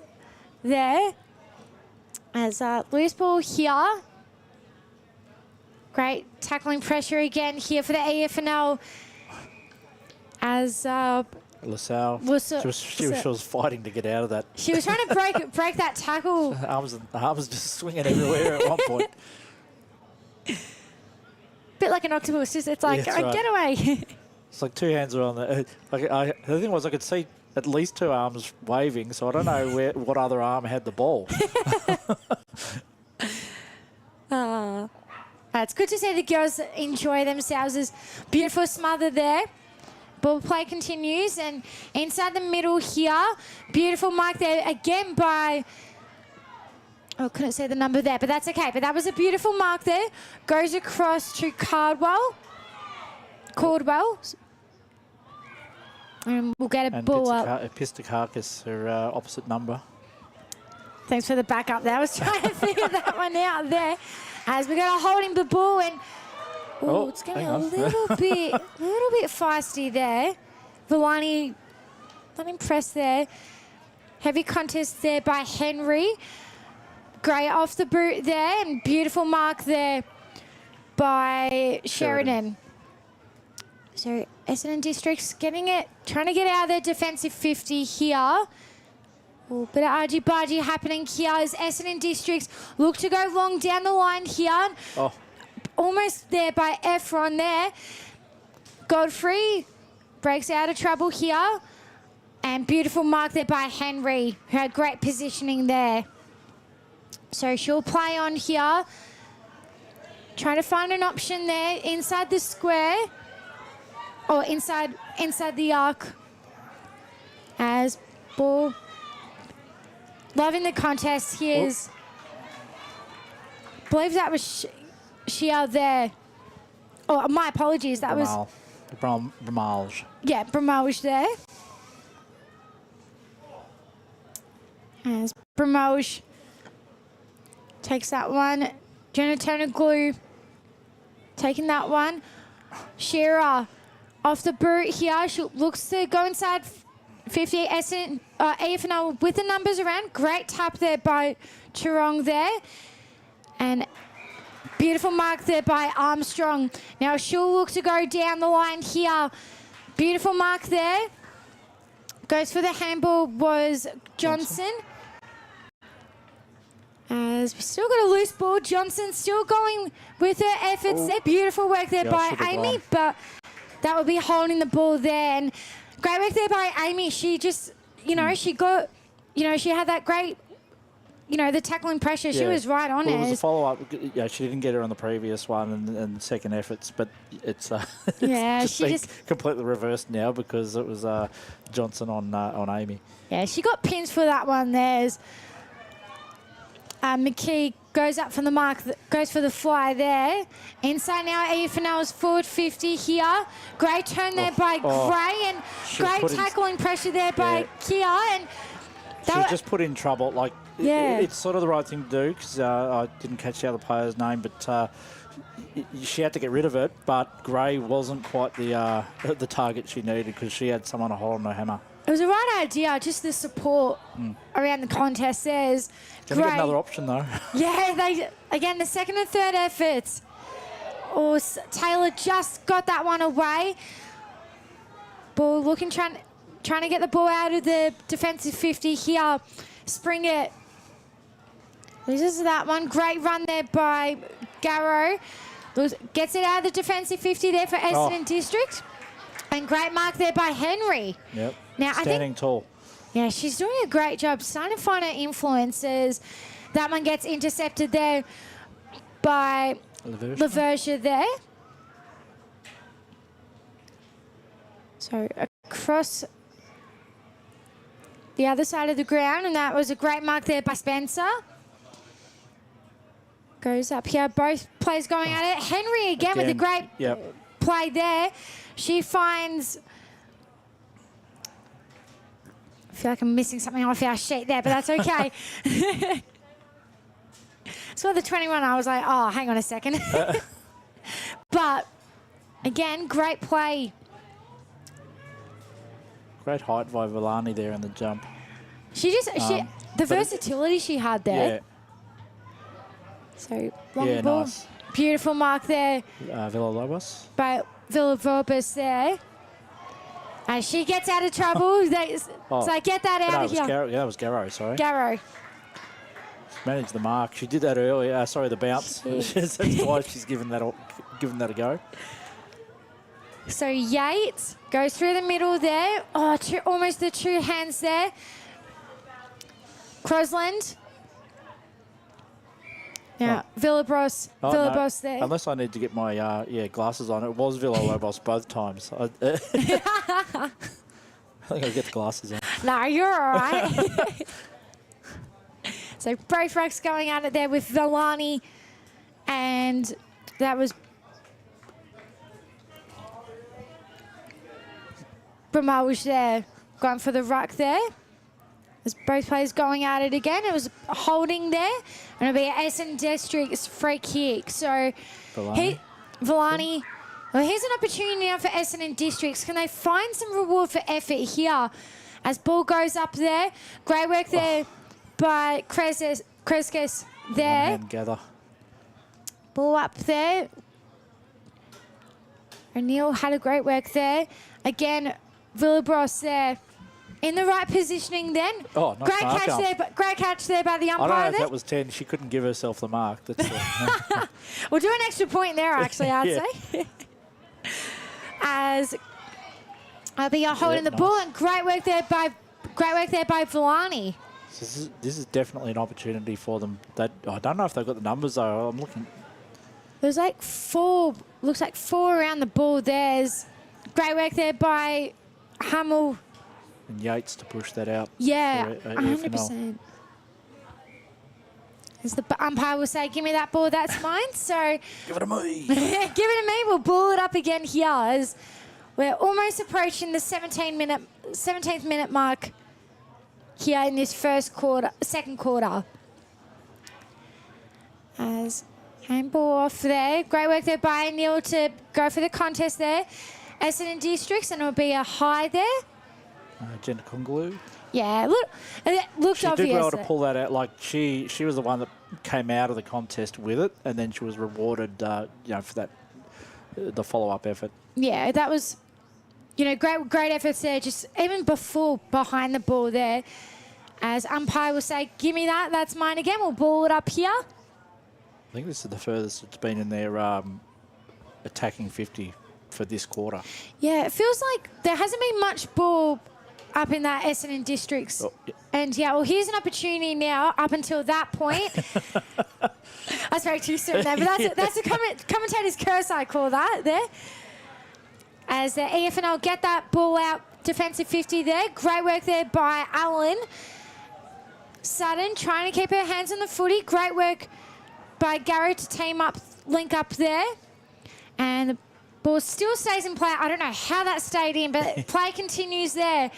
Speaker 1: there. As loose ball here. Great tackling pressure again here for the EFNL. As
Speaker 2: LaSalle, she was fighting to get out of that.
Speaker 1: She was trying to break that tackle.
Speaker 2: The arms just swinging everywhere at one point.
Speaker 1: Bit like an octopus. It's like,
Speaker 2: right.
Speaker 1: Get away.
Speaker 2: It's like two hands are on there. The thing was, I could see at least two arms waving, so I don't know what other arm had the ball.
Speaker 1: It's good to see the girls enjoy themselves. As beautiful smother there. Ball play continues, and inside the middle here, beautiful mark there again by, couldn't say the number there, but that's okay. But that was a beautiful mark there. Goes across to Caldwell. And we'll get a ball up.
Speaker 2: Pistakakis, her opposite number.
Speaker 1: Thanks for the backup there. I was trying to figure that one out there. As we're going to hold him the ball, and it's getting a little bit feisty there. Villani, not impressed there. Heavy contest there by Henry. Gray off the boot there, and beautiful mark there by Sheridan. So Essendon Districts trying to get out of their defensive 50 here. Bit of argy-bargy happening here as Essendon Districts look to go long down the line here. Almost there by Efron there. Godfrey breaks out of trouble here. And beautiful mark there by Henry, who had great positioning there. So she'll play on here. Trying to find an option there inside the square. Or inside the arc. As ball. Loving the contest. Here's. I believe that was Shia there. Oh, my apologies. That was.
Speaker 2: Bramage.
Speaker 1: Yeah, Bramage there. As Bramage takes that one. Jenna Turner Glue taking that one. Shearer off the boot here. She looks to go inside 50. AFNL with the numbers around. Great tap there by Turong there. And beautiful mark there by Armstrong. Now she'll look to go down the line here. Beautiful mark there. Goes for the handball was Johnson. As we still got a loose ball. Johnson still going with her efforts there. Beautiful work there by Amy, but that would be holding the ball there. And great work there by Amy. She just, she got, she had that great, the tackling pressure. She was right on it.
Speaker 2: It was a follow-up. Yeah, she didn't get her on the previous one and second efforts, but it's just completely reversed now because it was Johnson on Amy.
Speaker 1: Yeah, she got pins for that one. There's McKee goes up from the mark, goes for the fly there. Inside now, EFNL's forward 50 here. Great turn there by Gray, and great tackling pressure there by Kia. And
Speaker 2: she was just put in trouble. Like, it's sort of the right thing to do because I didn't catch the other player's name, but she had to get rid of it. But Gray wasn't quite the target she needed because she had someone to hold on her hammer.
Speaker 1: It was the right idea, just the support around the contest. There's
Speaker 2: Gonna get another option though.
Speaker 1: Yeah, the second and third efforts. Taylor just got that one away. Ball looking, trying to get the ball out of the defensive 50 here. Springer loses that one. Great run there by Garrow. Gets it out of the defensive 50 there for Essendon District. And great mark there by Henry.
Speaker 2: Yep.
Speaker 1: Now,
Speaker 2: standing tall.
Speaker 1: Yeah, she's doing a great job starting to find her influences. That one gets intercepted there by Laversia there. So across the other side of the ground, and that was a great mark there by Spencer. Goes up here, both players going at it. Henry again with a great play there. She finds... I feel like I'm missing something off our sheet there, but that's okay. So the 21, I was like, oh, hang on a second. But, again, great play.
Speaker 2: Great height by Villani there in the jump.
Speaker 1: She just, the versatility she had there.
Speaker 2: Yeah.
Speaker 1: So, long ball.
Speaker 2: Nice.
Speaker 1: Beautiful mark there.
Speaker 2: Villalobos.
Speaker 1: By Villalobos there. And she gets out of trouble. So get that out of here.
Speaker 2: That was Garrow, sorry.
Speaker 1: Garrow.
Speaker 2: Managed the mark. She did that earlier. Sorry, the bounce. That's why she's given that a go.
Speaker 1: So Yates goes through the middle there. Oh, almost the two hands there. Crosland. Now, Villabros there.
Speaker 2: Unless I need to get my glasses on. It was Villalobos both times. I think I'll get the glasses on.
Speaker 1: No, you're all right. So both rucks going at it there with Villani, and that was Bramaush there, going for the ruck there. There's both players going at it again. It was holding there, and it'll be an Essendon District's free kick. So Villani. Well, here's an opportunity now for Essendon Districts. Can they find some reward for effort here? As ball goes up there, great work there by Kreskes there.
Speaker 2: One-hand gather.
Speaker 1: Ball up there. O'Neill had a great work there. Again, Villabros there. In the right positioning then.
Speaker 2: Oh, nice
Speaker 1: great catch there by the umpire.
Speaker 2: I don't know if
Speaker 1: there.
Speaker 2: that was 10. She couldn't give herself the mark. That's
Speaker 1: We'll do an extra point there, actually, I'd say. As I'll be holding the ball, and great work there by Villani.
Speaker 2: This is definitely an opportunity for them. I don't know if they've got the numbers though. I'm looking.
Speaker 1: There's like four. Looks like four around the ball. There's great work there by Hummel.
Speaker 2: And Yates to push that out.
Speaker 1: Yeah,
Speaker 2: for,
Speaker 1: 100%. As the umpire will say, give me that ball, that's mine. So
Speaker 2: give it to me.
Speaker 1: Give it to me. We'll ball it up again here as we're almost approaching the 17th minute mark here in this second quarter. As handball off there. Great work there by Neil to go for the contest there. Essendon Districts, and it'll be a high there.
Speaker 2: Jenna Kungaloo.
Speaker 1: Yeah, it looked obvious.
Speaker 2: She did well to pull that out. Like she was the one that came out of the contest with it, and then she was rewarded, for that the follow-up effort.
Speaker 1: Yeah, that was, great efforts there. Just even behind the ball there, as umpire will say, "Give me that. That's mine again." We'll ball it up here.
Speaker 2: I think this is the furthest it's been in their attacking 50 for this quarter.
Speaker 1: Yeah, it feels like there hasn't been much ball up in that Essendon Districts.
Speaker 2: Oh, yeah.
Speaker 1: And, well, here's an opportunity now up until that point. I spoke too soon there, but that's a commentator's curse, I call that there. As the EFNL get that ball out, defensive 50 there. Great work there by Allen. Sutton trying to keep her hands on the footy. Great work by Garrow to link up there. And the ball still stays in play. I don't know how that stayed in, but play continues there.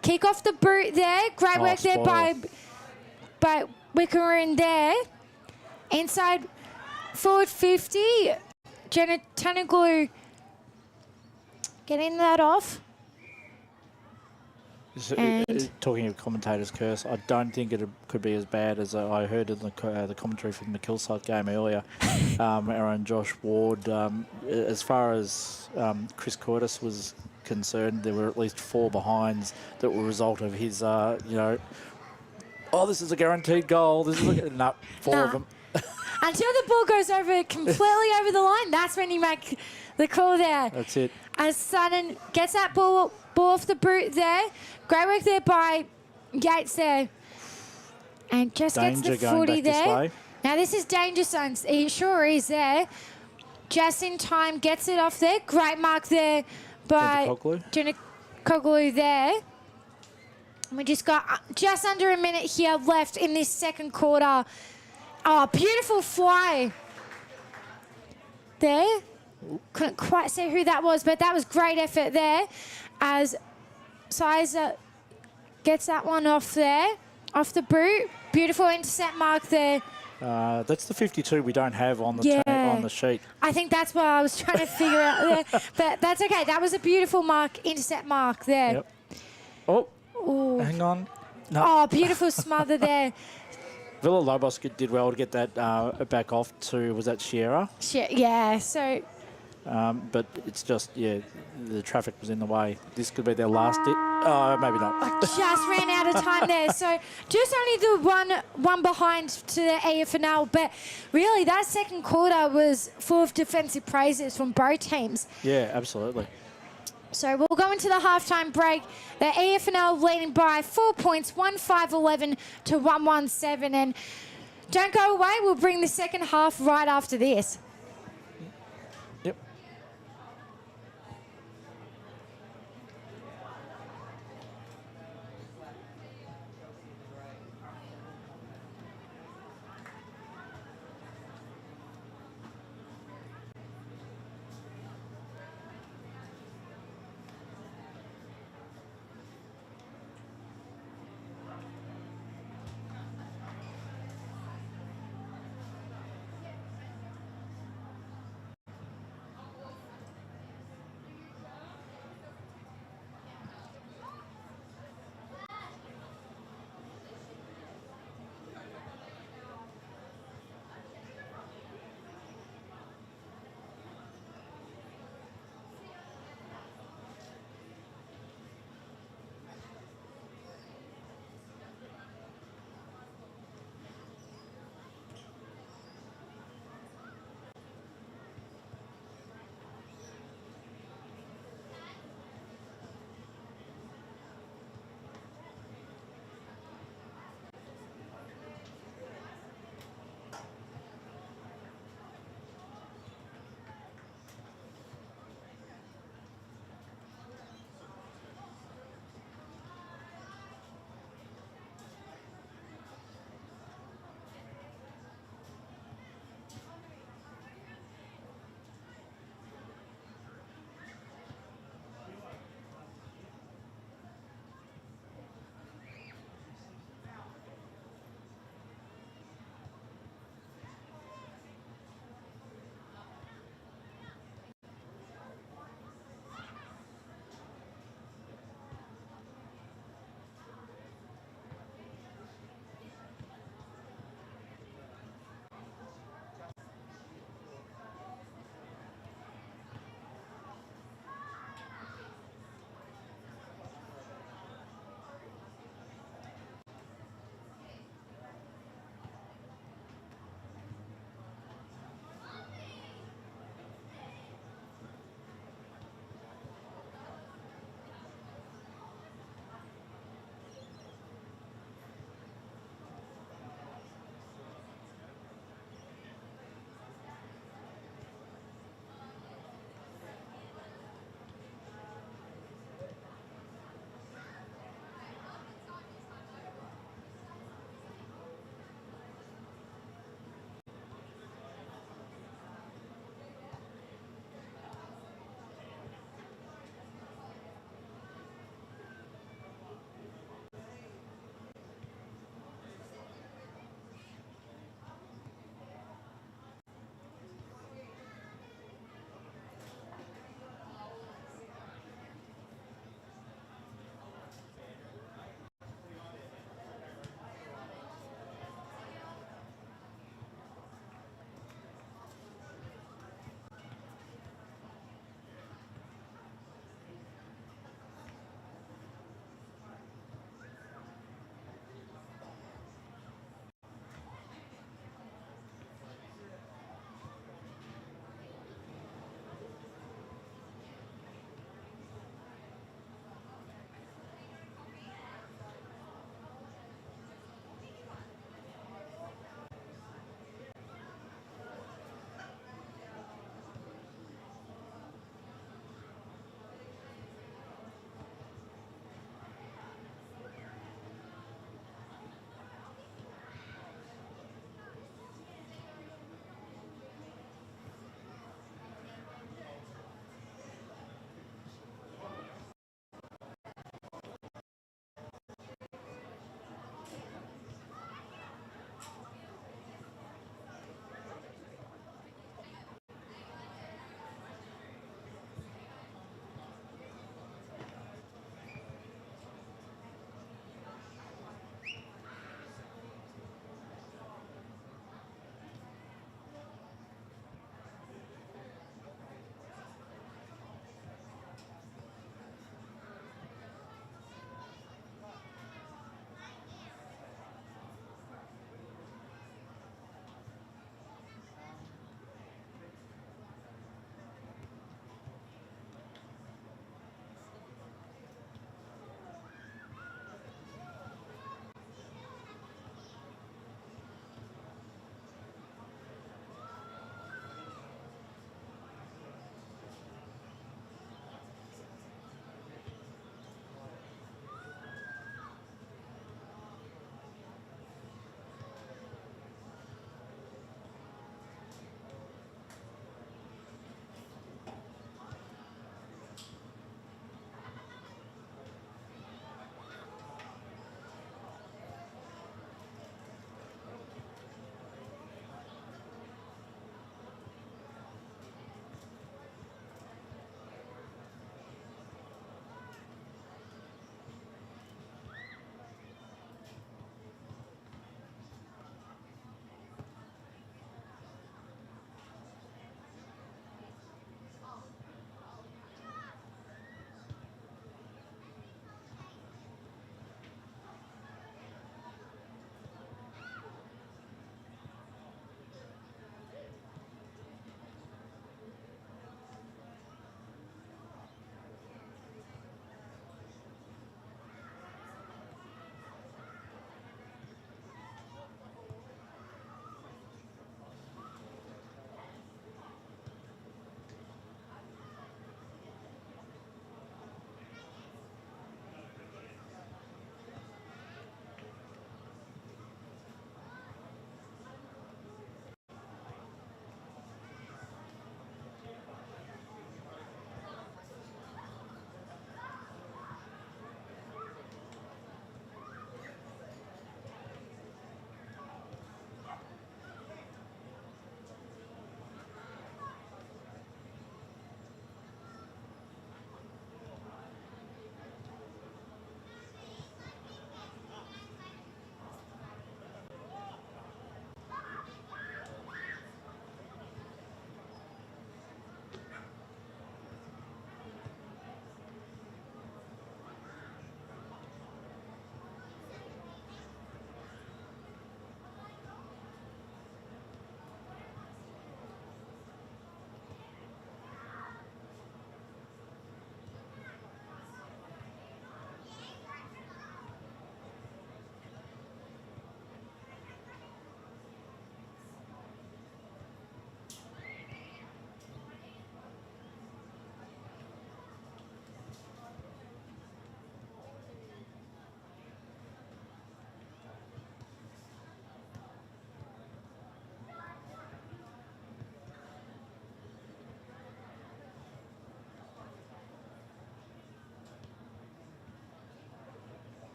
Speaker 1: Kick off the boot there. Great work there by Wickaroon there. Inside forward 50. Jenna Tuniglu getting that off.
Speaker 2: Talking of commentator's curse, I don't think it could be as bad as I heard in the commentary from the Kilsyth game earlier. Our own Josh Ward, as far as Chris Curtis was concerned, there were at least 4 behinds that were a result of his, this is a guaranteed goal. This is four of them.
Speaker 1: Until the ball goes completely over the line, that's when you make the call there.
Speaker 2: That's it.
Speaker 1: As Sutton gets that ball off the boot there. Great work there by Yates there. And just
Speaker 2: Danger
Speaker 1: gets the
Speaker 2: going
Speaker 1: footy
Speaker 2: back
Speaker 1: there.
Speaker 2: this way.
Speaker 1: Now this is danger zones. He sure is there. Just in time, gets it off there. Great mark there by Koglu there. We just got just under a minute here left in this second quarter. Oh, beautiful fly there. Couldn't quite see who that was, but that was great effort there as Sizer gets that one off there, off the boot. Beautiful intercept mark there.
Speaker 2: That's the 52 we don't have on the on the sheet.
Speaker 1: I think that's what I was trying to figure out there. But that's okay. That was a beautiful mark, intercept mark there.
Speaker 2: Yep. Oh, ooh. Hang on. No.
Speaker 1: Oh, beautiful smother there.
Speaker 2: Villalobos did well to get that back off to, was that Sierra?
Speaker 1: Yeah, so...
Speaker 2: but it's just, the traffic was in the way. This could be their last... maybe not.
Speaker 1: I just ran out of time there. So just only the one behind to the AFNL. But really, that second quarter was full of defensive praises from both teams.
Speaker 2: Yeah, absolutely.
Speaker 1: So we'll go into the halftime break. The EFNL leading by 4 points, 1-5-11 to 1-1-7. And don't go away. We'll bring the second half right after this.
Speaker 2: Yep.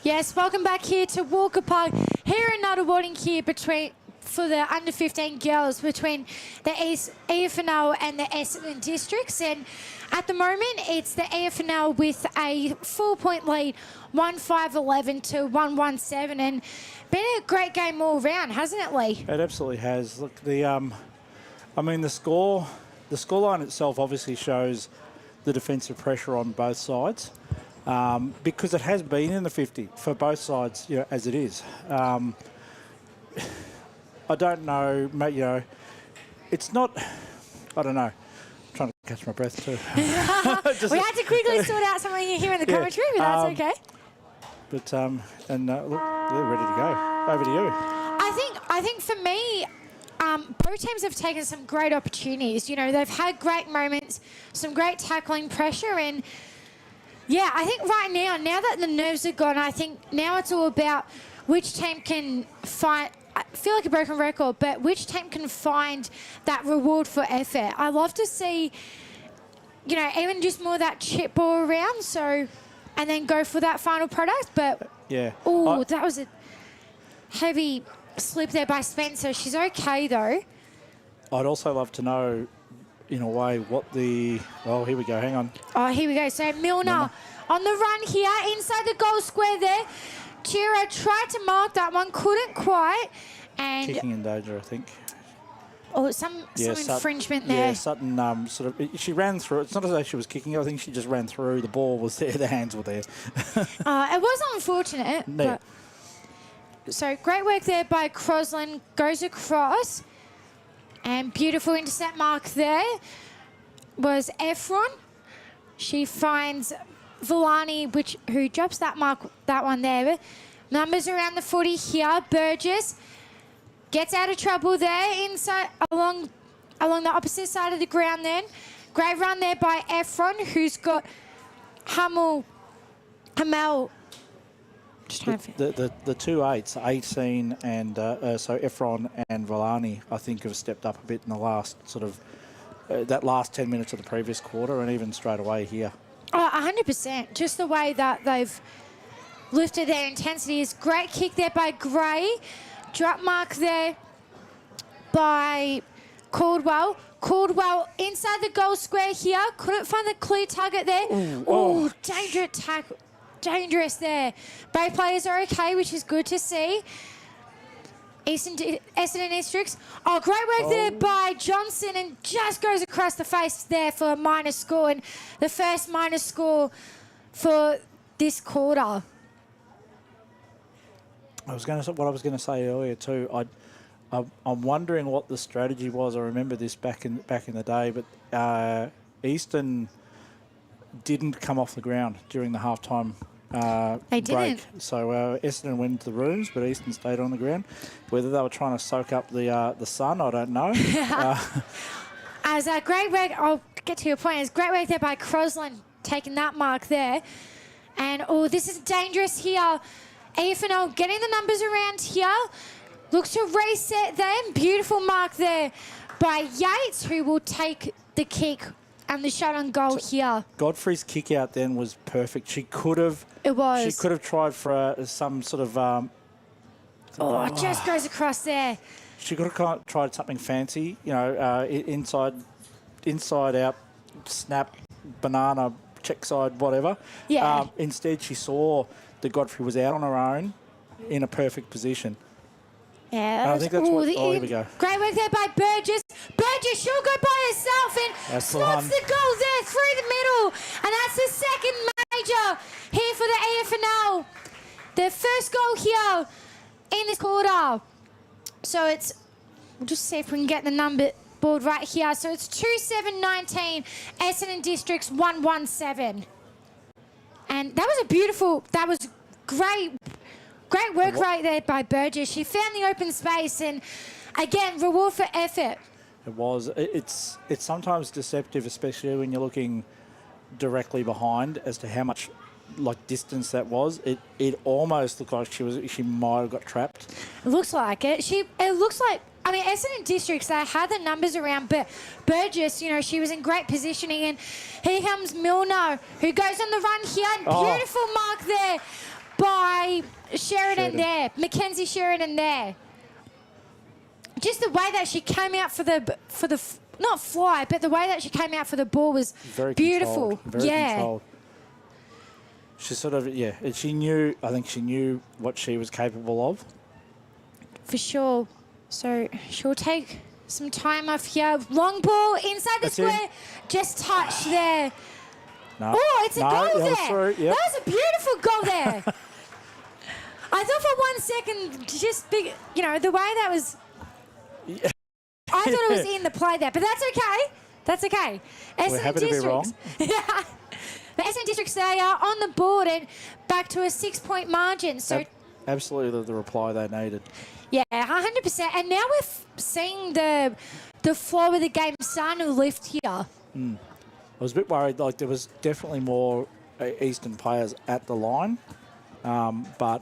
Speaker 1: Yes, welcome back here to Walker Park. Here another awarding here for the under 15 girls between the EFNL and the Essendon districts, and at the moment it's the EFNL with a 4-point lead, 15-11 to 117, and been a great game all round, hasn't it, Lee?
Speaker 2: It absolutely has. Look, the scoreline itself obviously shows the defensive pressure on both sides. Because it has been in the 50 for both sides, as it is. I don't know, mate, it's not, I don't know. I'm trying to catch my breath too.
Speaker 1: We had to quickly sort out something here in the commentary, but that's okay.
Speaker 2: But, look, they're ready to go. Over to you.
Speaker 1: I think for me, both teams have taken some great opportunities. They've had great moments, some great tackling pressure, and yeah, I think right now that the nerves are gone, I think now it's all about which team can find, I feel like a broken record, but which team can find that reward for effort. I love to see, even just more of that chip ball around, and then go for that final product. But,
Speaker 2: yeah.
Speaker 1: Oh, that was a heavy slip there by Spencer. She's okay, though.
Speaker 2: I'd also love to know, in a way, what the... Oh, here we go. Hang on.
Speaker 1: Oh, here we go. So Milner on the run here, inside the goal square there. Chira tried to mark that one, couldn't quite. And
Speaker 2: kicking in danger, I think.
Speaker 1: Oh, some infringement there.
Speaker 2: Yeah, Sutton she ran through. It's not as though she was kicking. I think she just ran through. The ball was there. The hands were there.
Speaker 1: It was unfortunate.
Speaker 2: No.
Speaker 1: So great work there by Crosland. Goes across. And beautiful intercept mark there was Efron. She finds Villani, who drops that one there. Numbers around the footy here. Burgess gets out of trouble there inside along the opposite side of the ground then. Great run there by Efron, who's got Hamel.
Speaker 2: The two eights, 18 and so Efron and Villani, I think have stepped up a bit in the last that last 10 minutes of the previous quarter, and even straight away here.
Speaker 1: Oh, 100%. Just the way that they've lifted their intensity is great. Kick there by Gray. Drop mark there by Caldwell. Caldwell inside the goal square here. Couldn't find the clear target there. Oh, dangerous tackle. Dangerous there. Both players are okay, which is good to see. Essendon Districts. Oh, great work there by Johnson, and just goes across the face there for a minus score, and the first minus score for this quarter.
Speaker 2: What I was going to say earlier too. I'm wondering what the strategy was. I remember this back in the day, but Eastern didn't come off the ground during the halftime
Speaker 1: they
Speaker 2: break.
Speaker 1: didn't.
Speaker 2: So Essendon went into the rooms, but Eastern stayed on the ground. Whether they were trying to soak up the sun, I don't know.
Speaker 1: As a great work, I'll get to your point. As great work there by Crosland, taking that mark there. And this is dangerous here. EFNL getting the numbers around here. Looks to reset them. Beautiful mark there by Yates, who will take the kick and the shot on goal here.
Speaker 2: Godfrey's kick out then was perfect. She could have. It was. She could have tried for some sort of.
Speaker 1: Just goes across there.
Speaker 2: She could have tried something fancy, inside out, snap, banana, check side, whatever.
Speaker 1: Yeah.
Speaker 2: Instead, she saw that Godfrey was out on her own in a perfect position.
Speaker 1: Yeah,
Speaker 2: I think that's what. Here we go.
Speaker 1: Great work there by Burgess. Burgess, she'll go by herself and slots the goal there through the middle. And that's the second major here for the EFNL. The first goal here in this quarter. So we'll just see if we can get the number board right here. So it's 2-7-19, Essendon Districts 117. And that was great. Great work right there by Burgess. She found the open space, and again, reward for effort.
Speaker 2: It was. It's sometimes deceptive, especially when you're looking directly behind, as to how much distance that was. It almost looked like she might have got trapped.
Speaker 1: It looks like it. It looks like. I mean, Essendon Districts, they had the numbers around, but Burgess, she was in great positioning, and here comes Milner, who goes on the run here, and beautiful mark there by Sheridan there. Mackenzie Sheridan there. Just the way that she came out for the not fly, but the way that she came out for the ball was
Speaker 2: Very
Speaker 1: beautiful.
Speaker 2: Controlled, very controlled. She sort of, and she knew, I think she knew what she was capable of.
Speaker 1: For sure. So she'll take some time off here. Long ball inside the square. Just touch there.
Speaker 2: No.
Speaker 1: Oh, it's a goal there.
Speaker 2: Through, yep.
Speaker 1: That was a beautiful goal there. I thought for 1 second, just big, the way that was.
Speaker 2: Yeah.
Speaker 1: I thought it was in the play there, but that's okay. That's okay.
Speaker 2: We're happy to be wrong.
Speaker 1: The Essendon Districts, they are on the board and back to a 6-point margin. So
Speaker 2: absolutely the reply they needed.
Speaker 1: Yeah, 100%. And now we're seeing the flow of the game starting to lift here.
Speaker 2: I was a bit worried. Like there was definitely more Eastern players at the line, but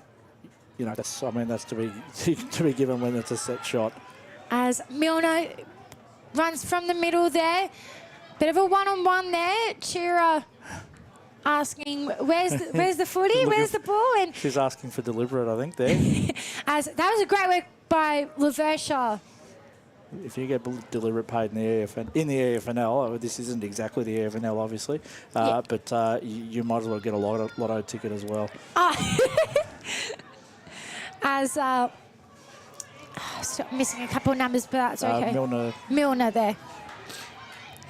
Speaker 2: that's to be given when it's a set shot. As
Speaker 1: Milner runs from the middle there, bit of a one-on-one there. Chira asking, where's the footy? Where's the ball? And
Speaker 2: she's asking for deliberate, I think, there.
Speaker 1: As that was a great work by Laversha.
Speaker 2: If you get deliberate paid in the EFNL, this isn't exactly the EFNL, obviously, but you might as well get a lotto ticket as well.
Speaker 1: As stop missing a couple of numbers, but that's okay. Milner there.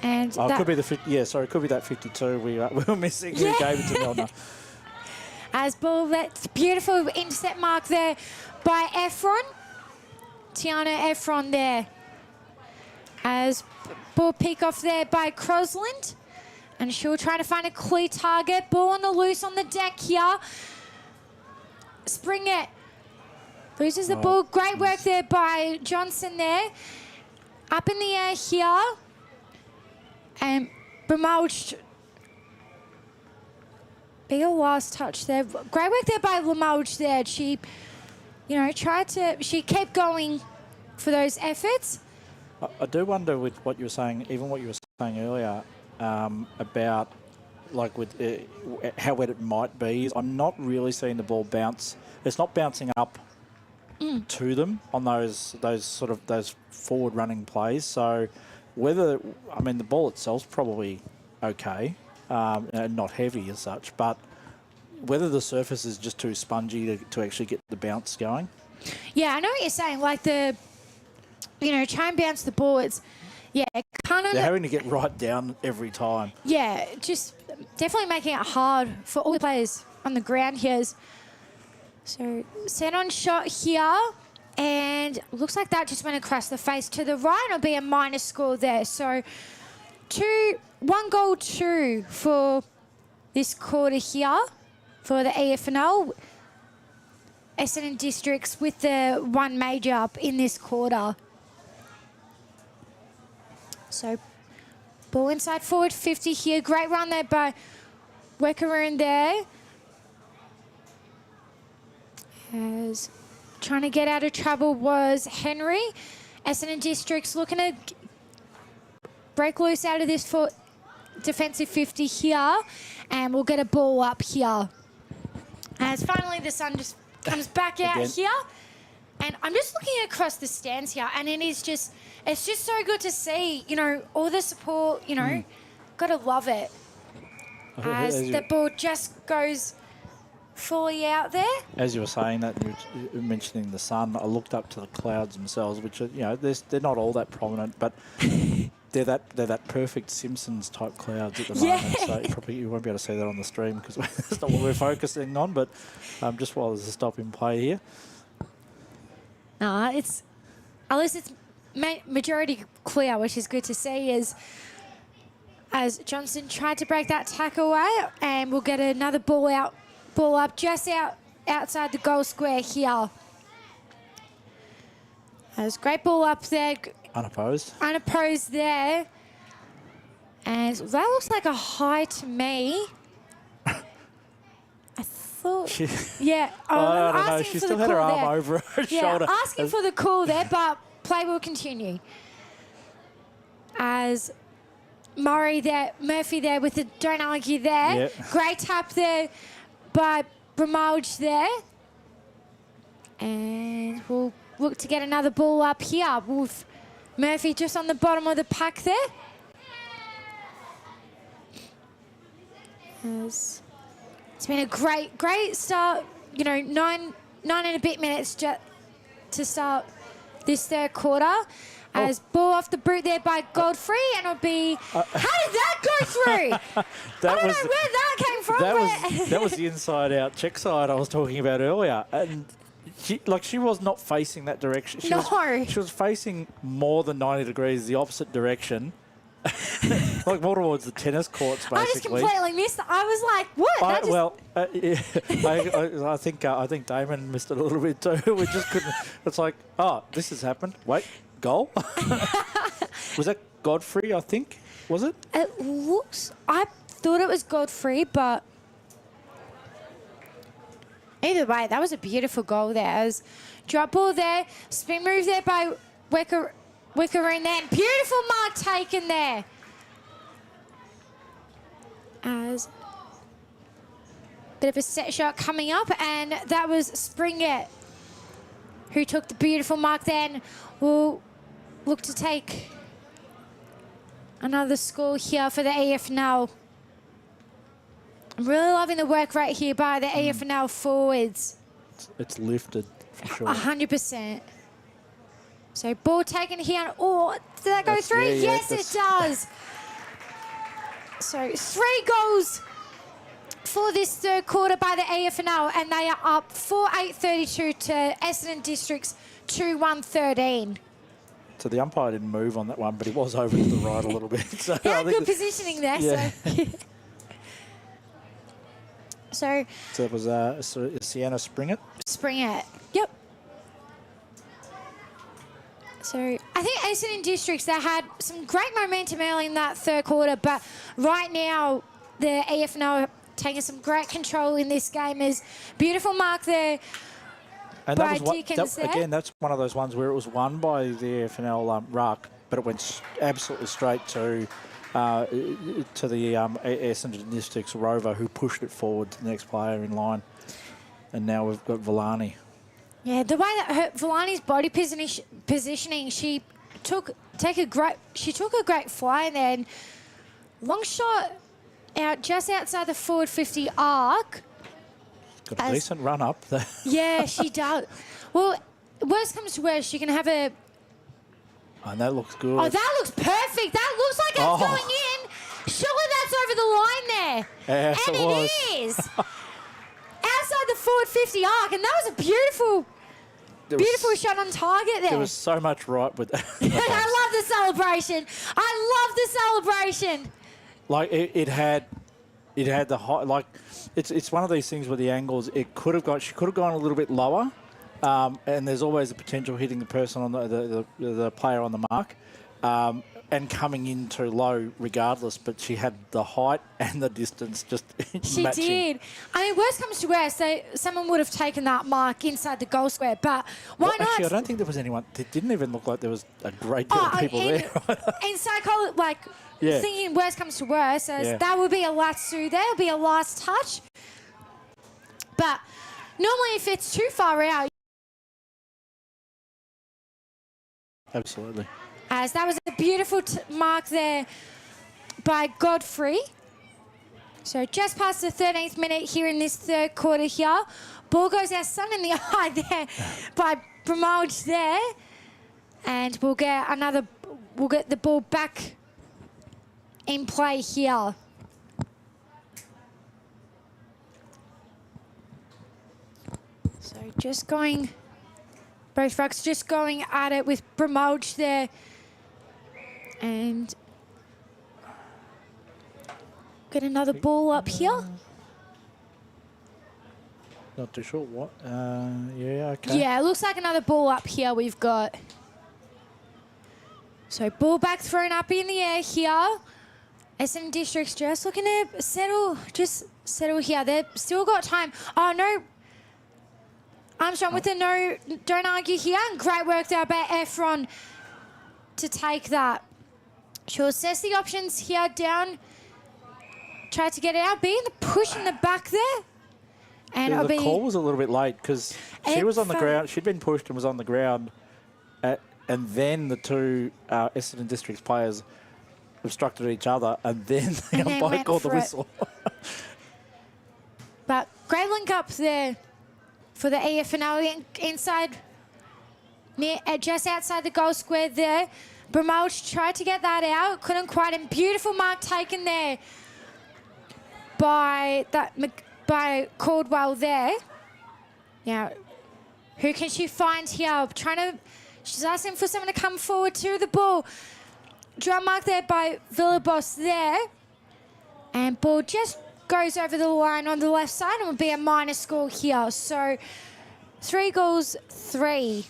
Speaker 1: And
Speaker 2: it could be it could be that 52 we were missing. Who gave it to Milner?
Speaker 1: As ball, that's beautiful intercept mark there by Efron. Tiana Efron there. As ball pick off there by Crosland. And she'll try to find a clear target. Ball on the loose on the deck here. Springett loses the ball. Great work there by Johnson there. Up in the air here. And Bramulch, be a last touch there. Great work there by Lamulch there. She, she kept going for those efforts.
Speaker 2: I do wonder with what you were saying, even what you were saying earlier, about with how wet it might be. I'm not really seeing the ball bounce. It's not bouncing up to them on those forward running plays. So whether, the ball itself's probably okay, and not heavy as such, but whether the surface is just too spongy to actually get the bounce going.
Speaker 1: Yeah, I know what you're saying. Like try and bounce the ball. It's, kind of.
Speaker 2: They're having to get right down every time.
Speaker 1: Yeah, just definitely making it hard for all the players on the ground here. So set on shot here. And looks like that just went across the face to the right. It'll be a minus score there. So 1 goal 2 for this quarter here for the EFNL. Essendon Districts with the 1 major up in this quarter. So ball inside forward 50 here. Great run there by Wekaroon there. As trying to get out of trouble was Henry. Essendon Districts looking to break loose out of this for defensive 50 here. And we'll get a ball up here. As finally the sun just comes back out here. And I'm just looking across the stands here. And it's just so good to see, all the support, Gotta love it. As the ball just goes fully out there.
Speaker 2: As you were saying that, you were mentioning the sun, I looked up to the clouds themselves, which are, they're not all that prominent, but they're that perfect Simpsons type clouds at the moment. So you won't be able to see that on the stream because that's not what we're focusing on. But just while there's a stop in play here.
Speaker 1: No, at least it's majority clear, which is good to see. As Johnson tried to break that tackle away, and we'll get another ball up just outside the goal square here. There's great ball up there. Unopposed there. And that looks like a high to me. I thought, yeah.
Speaker 2: I don't know. She still had her arm over her shoulder.
Speaker 1: Asking for the call there, but play will continue. As Murphy there with the don't argue there.
Speaker 2: Yep.
Speaker 1: Great tap there by Bramulge there. And we'll look to get another ball up here with Murphy just on the bottom of the pack there. It's been a great start. You know, nine and a bit minutes to start this third quarter. As ball off the boot there by Godfrey, and it'll be... how did that go through? I don't know where that came from.
Speaker 2: That was the inside-out check side I was talking about earlier. And she was not facing that direction. She was facing more than 90 degrees, the opposite direction. Like more towards the tennis courts, basically.
Speaker 1: I just completely missed it. I was like, what?
Speaker 2: I think Damon missed it a little bit too. We just couldn't. It's like, oh, this has happened. Wait, goal? Was that Godfrey, I think? Was it?
Speaker 1: It looks... I thought it was Godfrey, but... Either way, that was a beautiful goal there. As drop ball there, spin move there by Wickerine there. Beautiful mark taken there. As bit of a set shot coming up, and that was Springett who took the beautiful mark then. Will look to take another score here for the EFNL. I'm really loving the work right here by the EFNL forwards.
Speaker 2: It's lifted for sure.
Speaker 1: 100%. So ball taken here. Oh, did that go through? Yes, it does. So 3 goals for this third quarter by the EFNL, and they are up 4-8-32 to Essendon Districts 2-1-13.
Speaker 2: So the umpire didn't move on that one, but he was over to the right a little bit. So
Speaker 1: yeah, good positioning there.
Speaker 2: Yeah.
Speaker 1: So
Speaker 2: it was Sienna Springett?
Speaker 1: Springett, yep. So I think Essendon Districts, they had some great momentum early in that third quarter, but right now the EFNL taking some great control in this game. Is beautiful mark there.
Speaker 2: And that was again, that's one of those ones where it was won by the EFNL ruck, but it went absolutely straight to the Essendon Districts rover, who pushed it forward to the next player in line. And now we've got Villani.
Speaker 1: Yeah, the way that Villani's body positioning, she took a great fly there, and long shot out just outside the forward 50 arc.
Speaker 2: Got a decent run up there.
Speaker 1: Yeah, she does. Well, worst comes to worst, she can have a...
Speaker 2: And that looks good.
Speaker 1: Oh, that looks perfect. That looks like it's going in. Surely that's over the line there.
Speaker 2: Yes,
Speaker 1: and
Speaker 2: it was.
Speaker 1: Is. Outside the forward 50 arc, and that was a beautiful shot on target there.
Speaker 2: There was so much right with that.
Speaker 1: I love the celebration. I love the celebration.
Speaker 2: Like it had the high, like it's one of these things where the angles, she could have gone a little bit lower, and there's always the potential hitting the person on the player on the mark, and coming in too low regardless. But she had the height and the distance just
Speaker 1: She
Speaker 2: matching.
Speaker 1: did. I mean, worst comes to worst, someone would have taken that mark inside the goal square, but why not?
Speaker 2: Actually, I don't think there was anyone. It didn't even look like there was a great deal of people there.
Speaker 1: In psychology, like, thinking worst comes to worst, that would be a last through there, would be a last touch. But normally if it's too far out...
Speaker 2: Absolutely.
Speaker 1: As that was a beautiful mark there by Godfrey. So just past the 13th minute here in this third quarter here. Ball goes out, sun in the eye there by Bramulge there. And we'll get the ball back in play here. So just going, both rucks just going at it with Bramulge there. And get another ball up here.
Speaker 2: Not too sure what. Yeah, okay.
Speaker 1: Yeah, it looks like another ball up here we've got. So ball back thrown up in the air here. Essendon Districts just looking to settle here. They've still got time. Oh, no. Armstrong with the no, don't argue here. And great work there by Efron to take that. She'll assess the options here down. Try to get it out. Being the push in the back there. And
Speaker 2: the call was a little bit late because she was on the ground. She'd been pushed and was on the ground. And then the two Essendon Districts players obstructed each other, and then the umpire called the whistle.
Speaker 1: But great link up there for the EFNL inside, just outside the goal square there. Bramwell tried to get that out, couldn't quite, and beautiful mark taken there by Caldwell there. Now, who can she find here? She's asking for someone to come forward to the ball. Draw mark there by Villabos there. And ball just goes over the line on the left side and will be a minor score here. So 3 goals, 3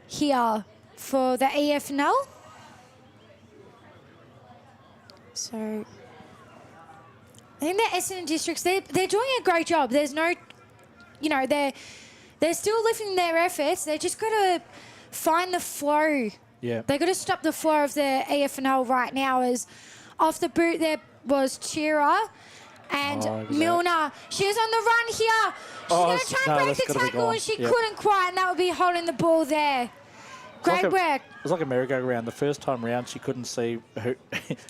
Speaker 1: here for the EFNL. So I think the Essendon Districts, they're doing a great job. There's no, they're still lifting their efforts. They just got to find the flow.
Speaker 2: Yeah.
Speaker 1: They got to stop the flow of the EFNL right now. As off the boot there was Chira and Milner. She was on the run here. She's going to try and break the tackle, and she couldn't quite, and that would be holding the ball there. Great work. It
Speaker 2: was like a merry-go-round. The first time around, she couldn't see who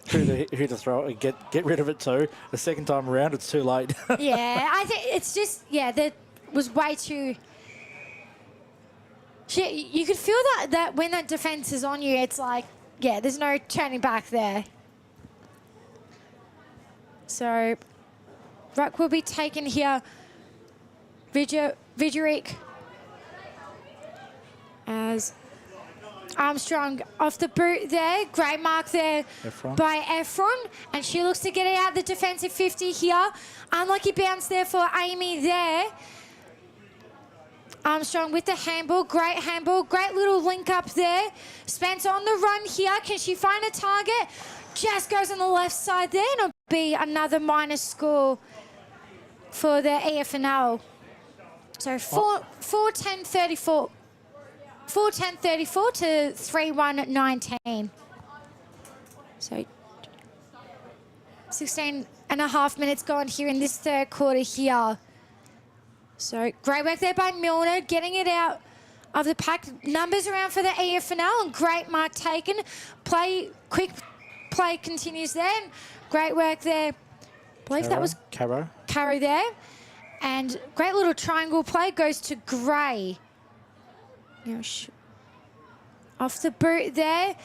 Speaker 2: to throw it, get rid of it to. The second time around, it's too late.
Speaker 1: Yeah, I think it's just, that was way too... You could feel that when that defence is on you, it's like, there's no turning back there. So, ruck will be taken here. Vidjeric as Armstrong off the boot there. Great mark there by Efron. And she looks to get it out the defensive 50 here. Unlucky bounce there for Amy there. Armstrong with the handball, great little link up there. Spence on the run here. Can she find a target? Just goes on the left side there, and it'll be another minus score for the EFNL. So 4-10-34 to 3-1-19. So 16 and a half minutes gone here in this third quarter here. So great work there by Milner, getting it out of the pack. Numbers around for the EFNL, and great mark taken. Quick play continues there. And great work there. I believe that was Caro there. And great little triangle play goes to Gray. Now, off the boot there.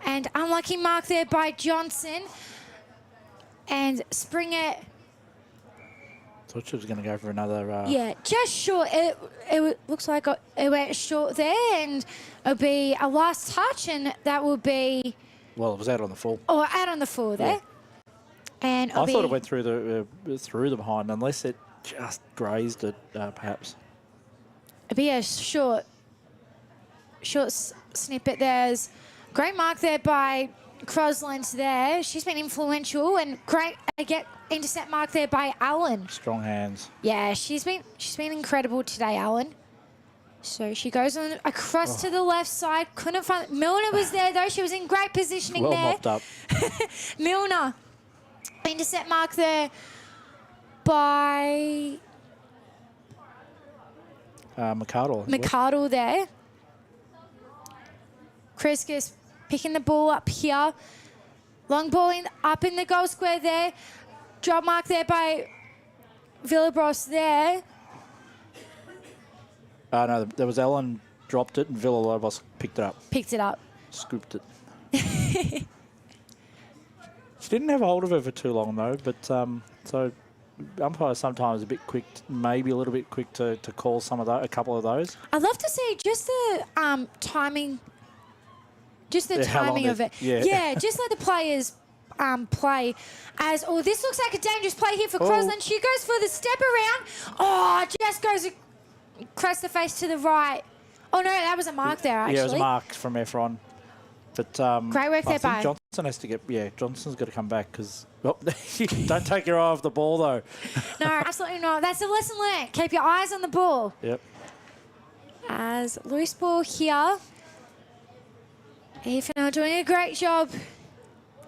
Speaker 1: And unlucky mark there by Johnson. And Springer...
Speaker 2: Thought she was going to go for another...
Speaker 1: just short. It looks like it went short there, and it'll be a last touch, and that will be...
Speaker 2: Well, it was out on the full.
Speaker 1: Oh, out on the full there. Yeah. And
Speaker 2: I thought it went through the behind, unless it just grazed it, perhaps.
Speaker 1: It'll be a short snippet. There's great mark there by Crosland there. She's been influential, and great intercept mark there by Allen.
Speaker 2: Strong hands.
Speaker 1: Yeah, she's been incredible today, Allen. So she goes on across to the left side. Couldn't find... Milner was there, though. She was in great positioning there.
Speaker 2: Well mopped up.
Speaker 1: Milner. Intercept mark there by... McArdle there. Kriskus picking the ball up here. Long ball up in the goal square there. Drop mark there by Villabros there.
Speaker 2: No, there was Ellen dropped it and Villalobos picked it up. Scooped it. She didn't have a hold of her for too long though, but so umpires sometimes a bit quick, maybe a little bit quick to call a couple of those.
Speaker 1: I'd love to see just the timing. Just the timing of it. Yeah, just let the players play as, this looks like a dangerous play here for Crosland. She goes for the step around. Just goes across the face to the right. Oh, no, that was a mark there, actually.
Speaker 2: Yeah, it was marked from Efron. But
Speaker 1: great work there, by
Speaker 2: Johnson has to get, Johnson's got to come back because, don't take your eye off the ball, though.
Speaker 1: No, absolutely not. That's a lesson learned. Keep your eyes on the ball.
Speaker 2: Yep.
Speaker 1: As loose ball here. EFNL doing a great job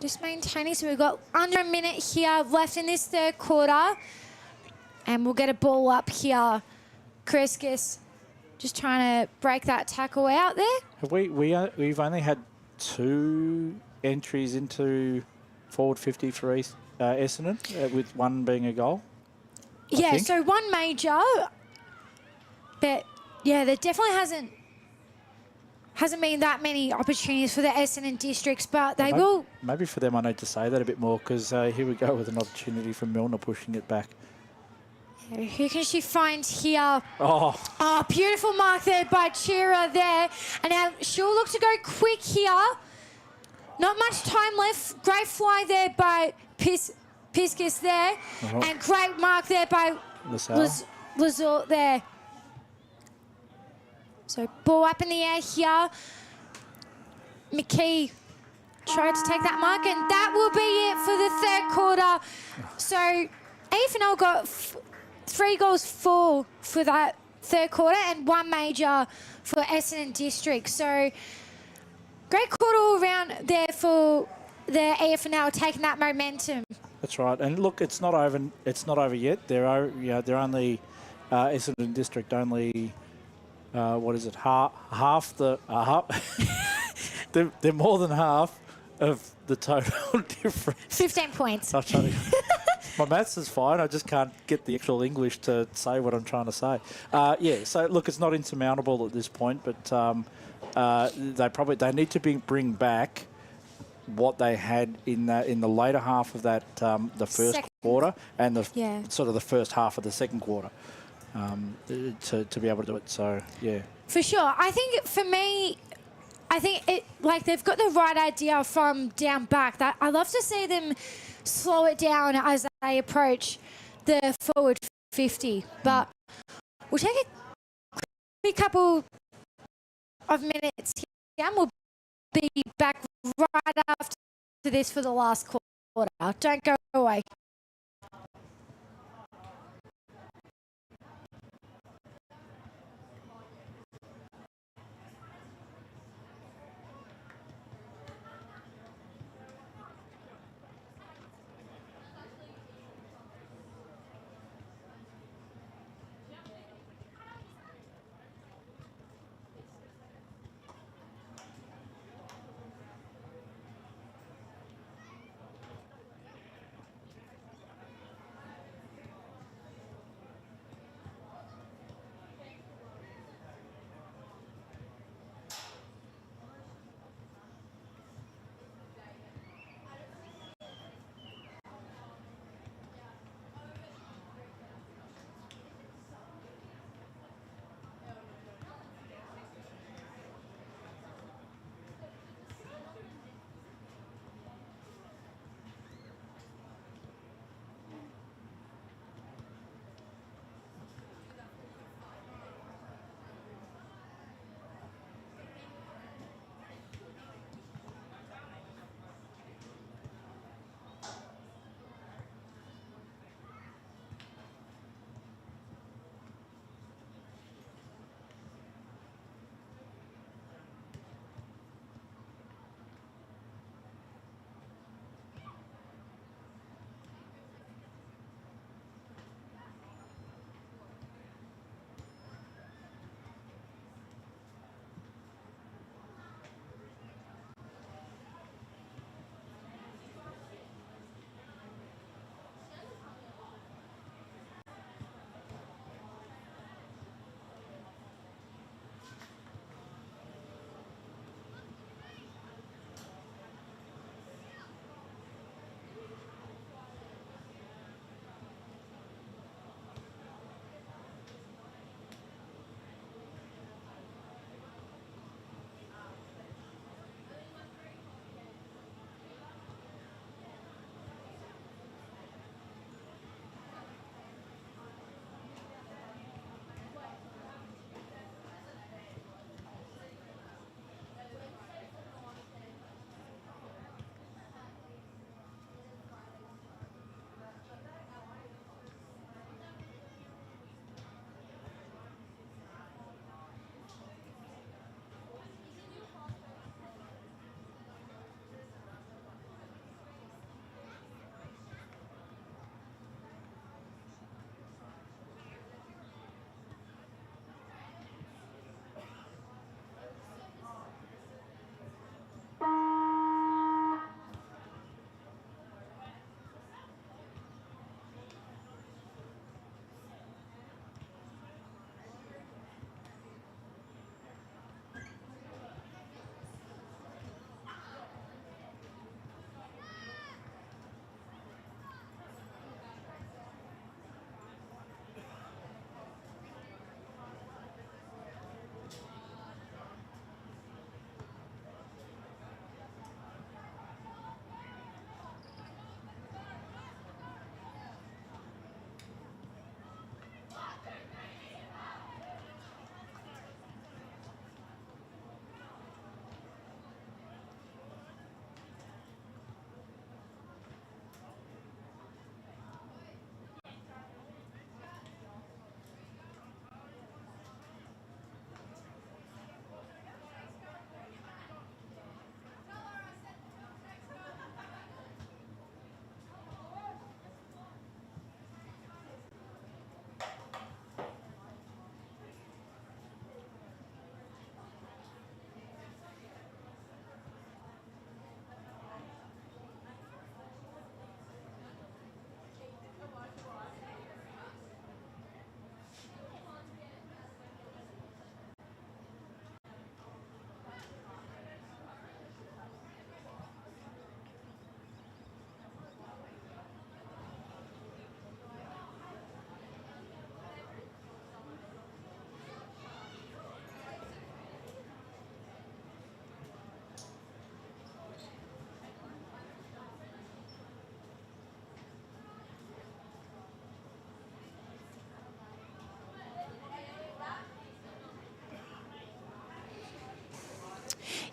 Speaker 1: just maintaining. So we've got under a minute here left in this third quarter. And we'll get a ball up here. Kriskis just trying to break that tackle out there.
Speaker 2: Have we've only had 2 entries into forward 50 for Essendon, with one being a goal.
Speaker 1: Yeah, so one major, but yeah, there definitely hasn't been that many opportunities for the Essendon districts, but they will.
Speaker 2: Maybe for them I need to say that a bit more, because here we go with an opportunity for Milner pushing it back.
Speaker 1: Who can she find here?
Speaker 2: Oh,
Speaker 1: Beautiful mark there by Chira there. And now she'll look to go quick here. Not much time left. Great fly there by Piskis there. And great mark there by Lazort there. So ball up in the air here. McKee tried to take that mark, and that will be it for the third quarter. So EFNL got 3 goals for that third quarter and 1 major for Essendon District. So great quarter all around there for the EFNL, taking that momentum.
Speaker 2: That's right. And look, it's not over. It's not over yet. They're only Essendon District only. What is it? Half the. They're more than half of the total difference.
Speaker 1: 15 points.
Speaker 2: My maths is fine. I just can't get the actual English to say what I'm trying to say. Yeah. So look, it's not insurmountable at this point, but they need to bring back what they had in the later half of that the first quarter and sort of the first half of the second quarter to be able to do it. So yeah.
Speaker 1: For sure. I think for me, they've got the right idea from down back. That I love to see them slow it down as they approach the forward 50. But we'll take a quick couple of minutes here and we'll be back right after this for the last quarter. Don't go away.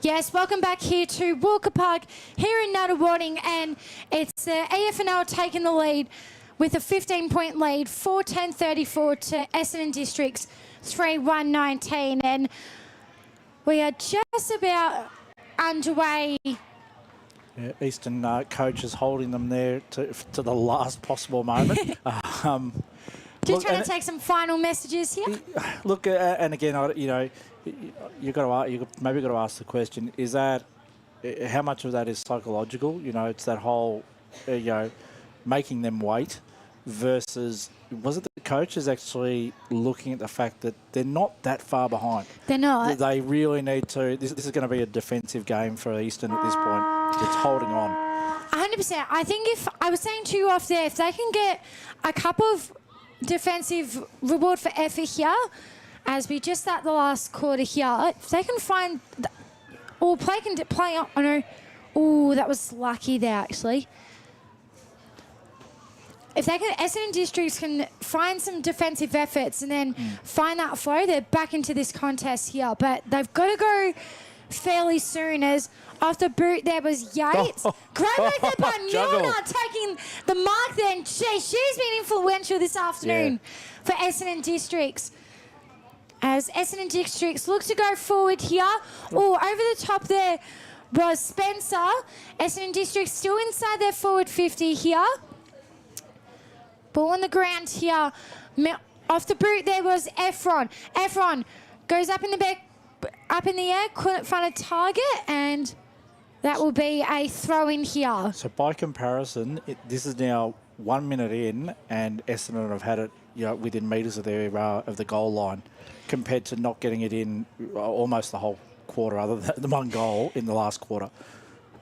Speaker 1: Yes, welcome back here to Walker Park here in Nunawading, and it's the EFNL taking the lead with a 15-point lead, 4-10-34 to Essendon Districts 3-1-19, and we are just about underway.
Speaker 2: Yeah, Eastern coach is holding them there to the last possible moment.
Speaker 1: Just trying to take some final messages here.
Speaker 2: Look, and again, you've maybe got to ask the question: is that how much of that is psychological? It's that whole, making them wait, versus was it the coach is actually looking at the fact that they're not that far behind?
Speaker 1: They're not.
Speaker 2: They really need to. This is going to be a defensive game for Eastern at this point. It's holding on.
Speaker 1: 100%. I think if I was saying to you off there, if they can get a couple of defensive reward for effort here, as we just at the last quarter here, if they can find or play on. I know. Oh, that was lucky there actually. If they can, Essendon Districts can find some defensive efforts and then find that flow, they're back into this contest here. But they've got to go fairly soon, as off the boot there was Yates. Great work there by Milner taking the mark then. She's been influential this afternoon for Essendon Districts. As Essendon Districts look to go forward here. Oh, over the top there was Spencer. Essendon Districts still inside their forward 50 here. Ball on the ground here. Off the boot there was Efron. Efron goes up in the air, couldn't find a target, and that will be a throw in here.
Speaker 2: So by comparison, this is now 1 minute in, and Essendon have had it within metres of the goal line, compared to not getting it in almost the whole quarter, other than the one goal in the last quarter.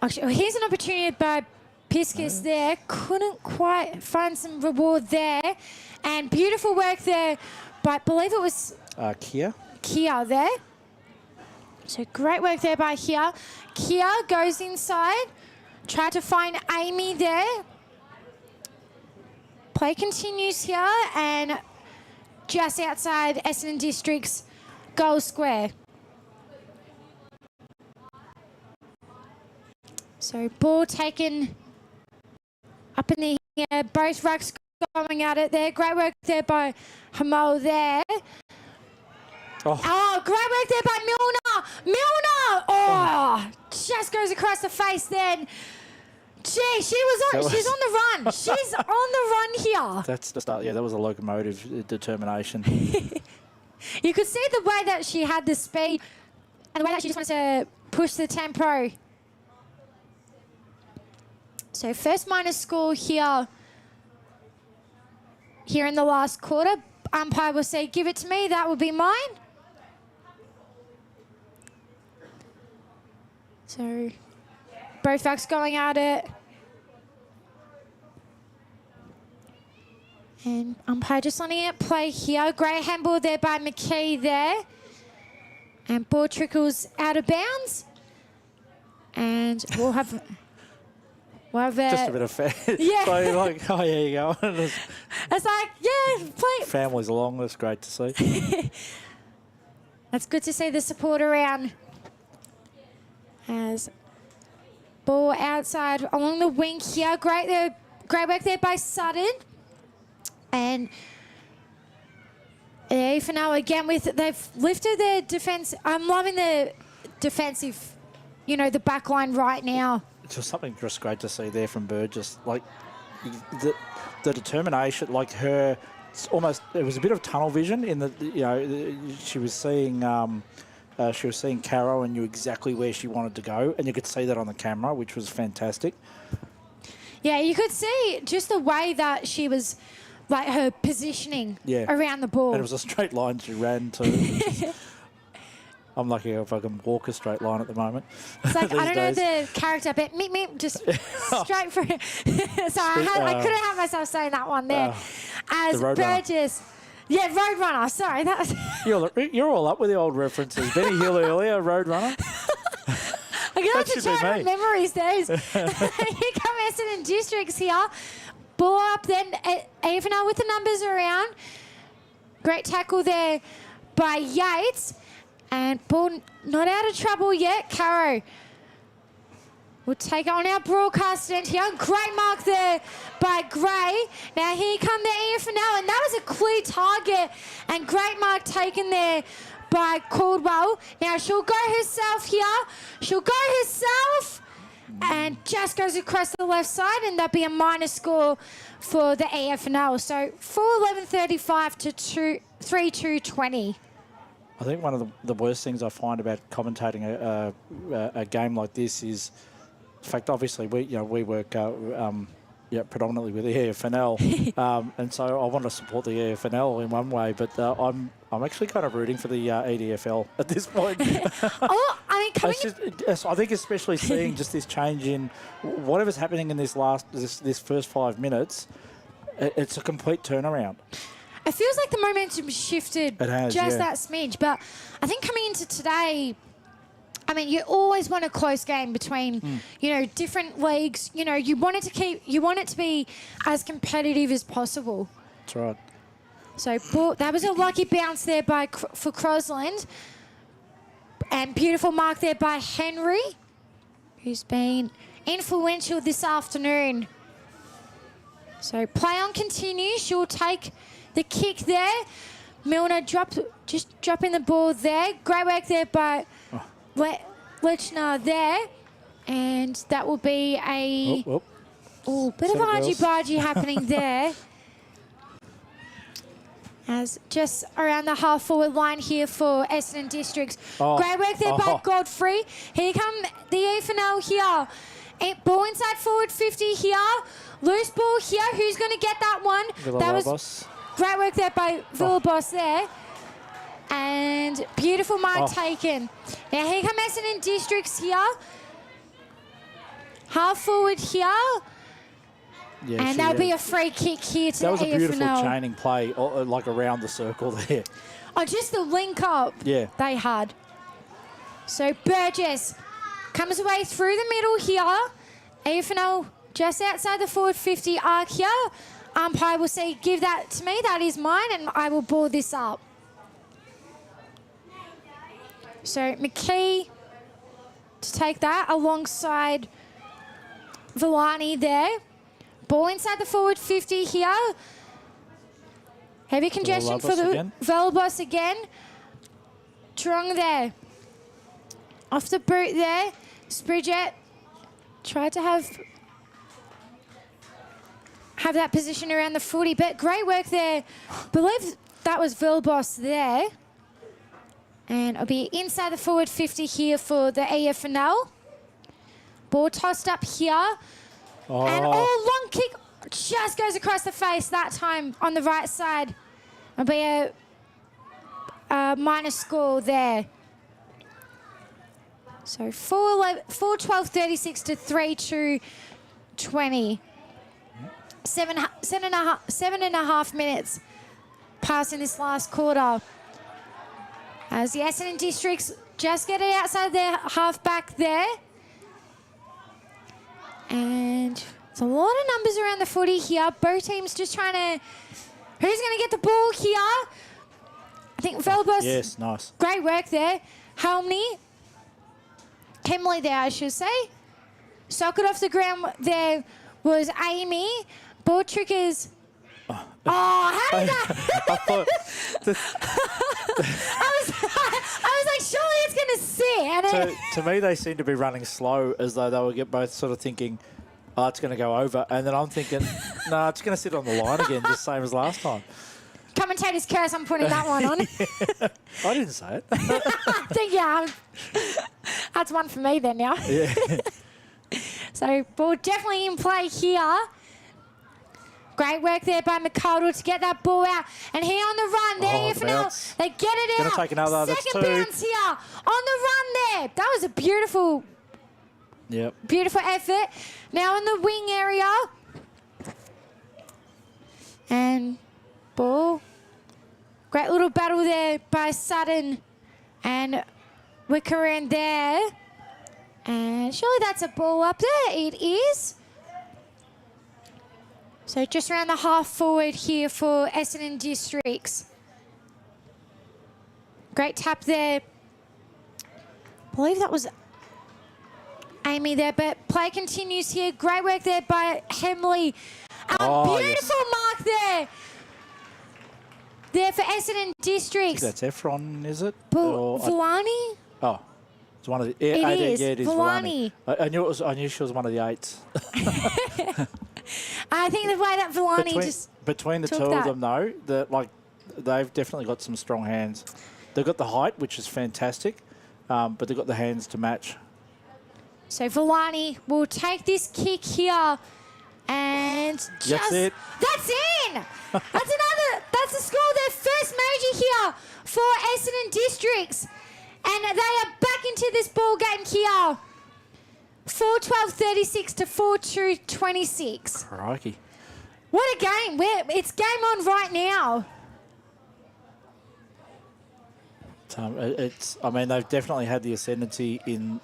Speaker 1: Actually, here's an opportunity by Piscus there. Couldn't quite find some reward there. And beautiful work there, but I believe it was
Speaker 2: Kia
Speaker 1: there. So great work there by Kia. Kia goes inside. Try to find Amy there. Play continues here, and just outside Essendon Districts goal square. So ball taken up in the air. Both rucks going at it there. Great work there by Hamal there. Oh, great work there by Milner. Milner! Oh, just goes across the face then. Gee, she's on the run. She's on the run here.
Speaker 2: That's the start. Yeah, that was a locomotive determination.
Speaker 1: You could see the way that she had the speed and the way that she just wanted to push the tempo. So first minus score here in the last quarter. Umpire will say, give it to me. That will be mine. So both backs going at it. And umpire just letting it play here. Great handball there by McKee there. And ball trickles out of bounds. And we'll have
Speaker 2: just a bit of fair.
Speaker 1: Yeah.
Speaker 2: Like, oh, here you go.
Speaker 1: It's like, yeah, play.
Speaker 2: Families along. That's great to see.
Speaker 1: That's good to see the support around. As ball outside along the wing here. Great work there by Sutton. And EFNL again they've lifted their defence. I'm loving the defensive, the back line right now.
Speaker 2: It's just something just great to see there from Burgess. Like the determination, like her, it's almost, it was a bit of tunnel vision in she was seeing Caro and knew exactly where she wanted to go, and you could see that on the camera, which was fantastic.
Speaker 1: Yeah, you could see just the way that she was, like her positioning around the ball.
Speaker 2: And it was a straight line she ran to. I'm lucky if I can walk a straight line at the moment.
Speaker 1: It's like, I don't know the character, but meep, just straight for it. Sorry, I couldn't have myself saying that one there. As Burgess. Yeah, Roadrunner. Sorry, that was...
Speaker 2: You're all up with the old references. Benny Hill earlier, Roadrunner.
Speaker 1: I'm going to have to try my memories days. Here come Essendon Districts here. Ball up then, even with the numbers around. Great tackle there by Yates. And ball not out of trouble yet. Caro will take it on our broadcast end here. Great mark there by Gray. Now here come the EFNL, and that was a clear target. And great mark taken there by Caldwell. Now she'll go herself here. She'll go herself. And just goes across the left side, and that'll be a minus score for the EFNL. So 4:11:35 to 3:2:20.
Speaker 2: I think one of the worst things I find about commentating a game like this is, in fact, obviously we work predominantly with the EFNL, and so I want to support the EFNL in one way, but I'm actually kind of rooting for the EDFL at this point.
Speaker 1: Oh, I mean,
Speaker 2: I think especially seeing just this change in whatever's happening in this first 5 minutes, it's a complete turnaround.
Speaker 1: It feels like the momentum shifted
Speaker 2: that
Speaker 1: smidge, but I think coming into today, I mean, you always want a close game between, different leagues. You want it to be as competitive as possible.
Speaker 2: That's right.
Speaker 1: So that was a lucky bounce there for Crosland. And beautiful mark there by Henry, who's been influential this afternoon. So play on continues. She'll take the kick there. Milner just dropping the ball there. Great work there by Lechner there. And that will be a bit of argy-bargy happening there. As just around the half-forward line here for Essendon Districts. Great work there by Godfrey. Here come the EFNL here. Ball inside forward 50 here. Loose ball here. Who's going to get that one? That was great work there by Villabos there. And beautiful mark taken. Now here come Essendon Districts here. Half-forward here.
Speaker 2: Yeah,
Speaker 1: and that'll be a free kick here to the EFNL.
Speaker 2: That was a beautiful chaining play, like around the circle there.
Speaker 1: Oh, just the link up they had. So Burgess comes away through the middle here. EFNL just outside the forward 50 arc here. Umpire will say, give that to me, that is mine, and I will ball this up. So McKee to take that alongside Villani there. Ball inside the forward 50 here. Heavy congestion for the Velbos again. Trong there. Off the boot there. Spridget tried to have that position around the footy, but great work there. Believe that was Velbos there. And it'll be inside the forward 50 here for the EFNL. Ball tossed up here. And long kick just goes across the face that time on the right side. It'll be a minus score there. So 4:12:36 to 3:2:20. 7.5 minutes passing this last quarter. As the Essendon Districts just get it outside their half-back there. And there's a lot of numbers around the footy here. Both teams just trying to... Who's going to get the ball here? I think Velbos...
Speaker 2: yes, nice.
Speaker 1: Great work there. Hemley there, I should say. Socket off the ground there was Amy. Ball trickers... how did that... I was like, surely it's going to sit. And
Speaker 2: to me, they seem to be running slow, as though they were both sort of thinking, oh, it's going to go over. And then I'm thinking, no, it's going to sit on the line again, just same as last time.
Speaker 1: Commentator's curse, I'm putting that one on.
Speaker 2: I didn't say it.
Speaker 1: I think, that's one for me then now.
Speaker 2: Yeah.
Speaker 1: So, ball definitely in play here. Great work there by McCardle to get that ball out. And here on the run, there, EFNL, they get it out.
Speaker 2: Gonna take another,
Speaker 1: Second bounce here on the run there. That was a beautiful effort. Now in the wing area. And ball. Great little battle there by Sutton and Wickerand there. And surely that's a ball up there. It is. So just around the half forward here for Essendon Districts. Great tap there believe that was Amy there, but play continues here. Great work there by Hemley. Beautiful mark there. There for Essendon Districts.
Speaker 2: I think that's Efron, is it?
Speaker 1: Villani?
Speaker 2: Oh, it's one of the.
Speaker 1: It is.
Speaker 2: Yeah, it is
Speaker 1: Villani.
Speaker 2: I knew it was. I knew she was one of the 8s.
Speaker 1: I think the way that Villani
Speaker 2: between the two of them, though, they've definitely got some strong hands. They've got the height, which is fantastic, but they've got the hands to match.
Speaker 1: So Villani will take this kick here, and just
Speaker 2: that's it.
Speaker 1: That's in. That's the score. Their first major here for Essendon Districts, and they are back into this ball game here. 4-12-36 to 4-2-26.
Speaker 2: Crikey!
Speaker 1: What a game! It's game on right now.
Speaker 2: I mean, they've definitely had the ascendancy in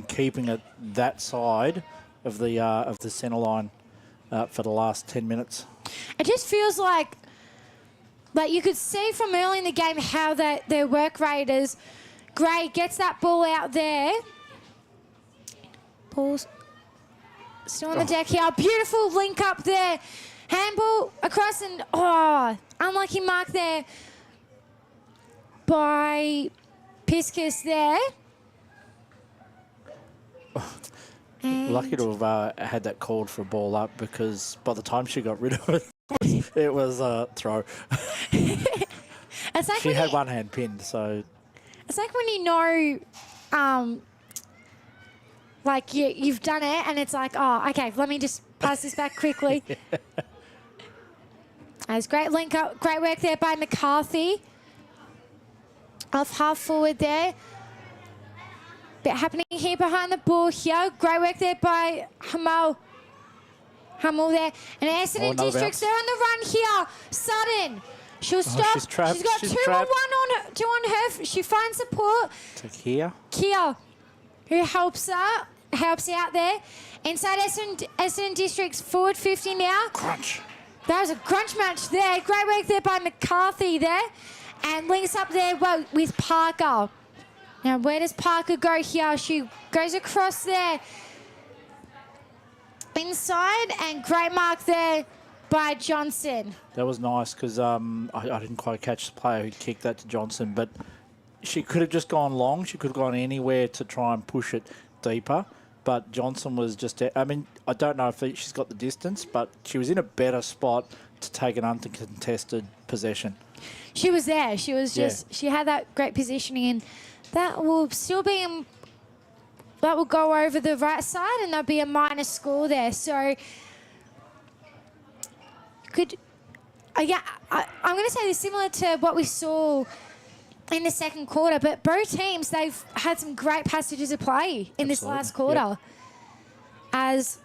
Speaker 2: keeping it that side of the centre line for the last 10 minutes.
Speaker 1: It just feels like you could see from early in the game how their work rate is. Gray gets that ball out there. Ball's still on the deck here. Beautiful link up there. Handball across and unlucky mark there by Piscus there.
Speaker 2: Lucky to have had that called for a ball up, because by the time she got rid of it, it was a throw.
Speaker 1: It's like
Speaker 2: she had one hand pinned, so...
Speaker 1: It's like when you know, you've done it, and it's like, oh, okay, let me just pass this back quickly. That's great link up, great work there by McCarthy. Off half forward there. Bit happening here behind the ball here. Great work there by Hummel. Hummel there. And Essendon Districts, they're on the run here. Sutton. She'll stop.
Speaker 2: She's trapped.
Speaker 1: She's got two on her. She finds support.
Speaker 2: To Kia,
Speaker 1: who helps out there. Inside Essendon Districts, forward 50 now.
Speaker 2: Crunch.
Speaker 1: That was a crunch match there. Great work there by McCarthy there. And links up there with Parker. Now, where does Parker go here? She goes across there. Inside, and great mark there by Johnson.
Speaker 2: That was nice, because I didn't quite catch the player who kicked that to Johnson, but she could have just gone long. She could have gone anywhere to try and push it deeper, but Johnson was just... I mean, I don't know if she's got the distance, but she was in a better spot to take an uncontested possession.
Speaker 1: She was there. She was just... She had that great positioning, and that will still be... that will go over the right side, and there'll be a minus score there. So... I'm going to say this similar to what we saw in the second quarter, but both teams, they've had some great passages of play in this last quarter. Yep. As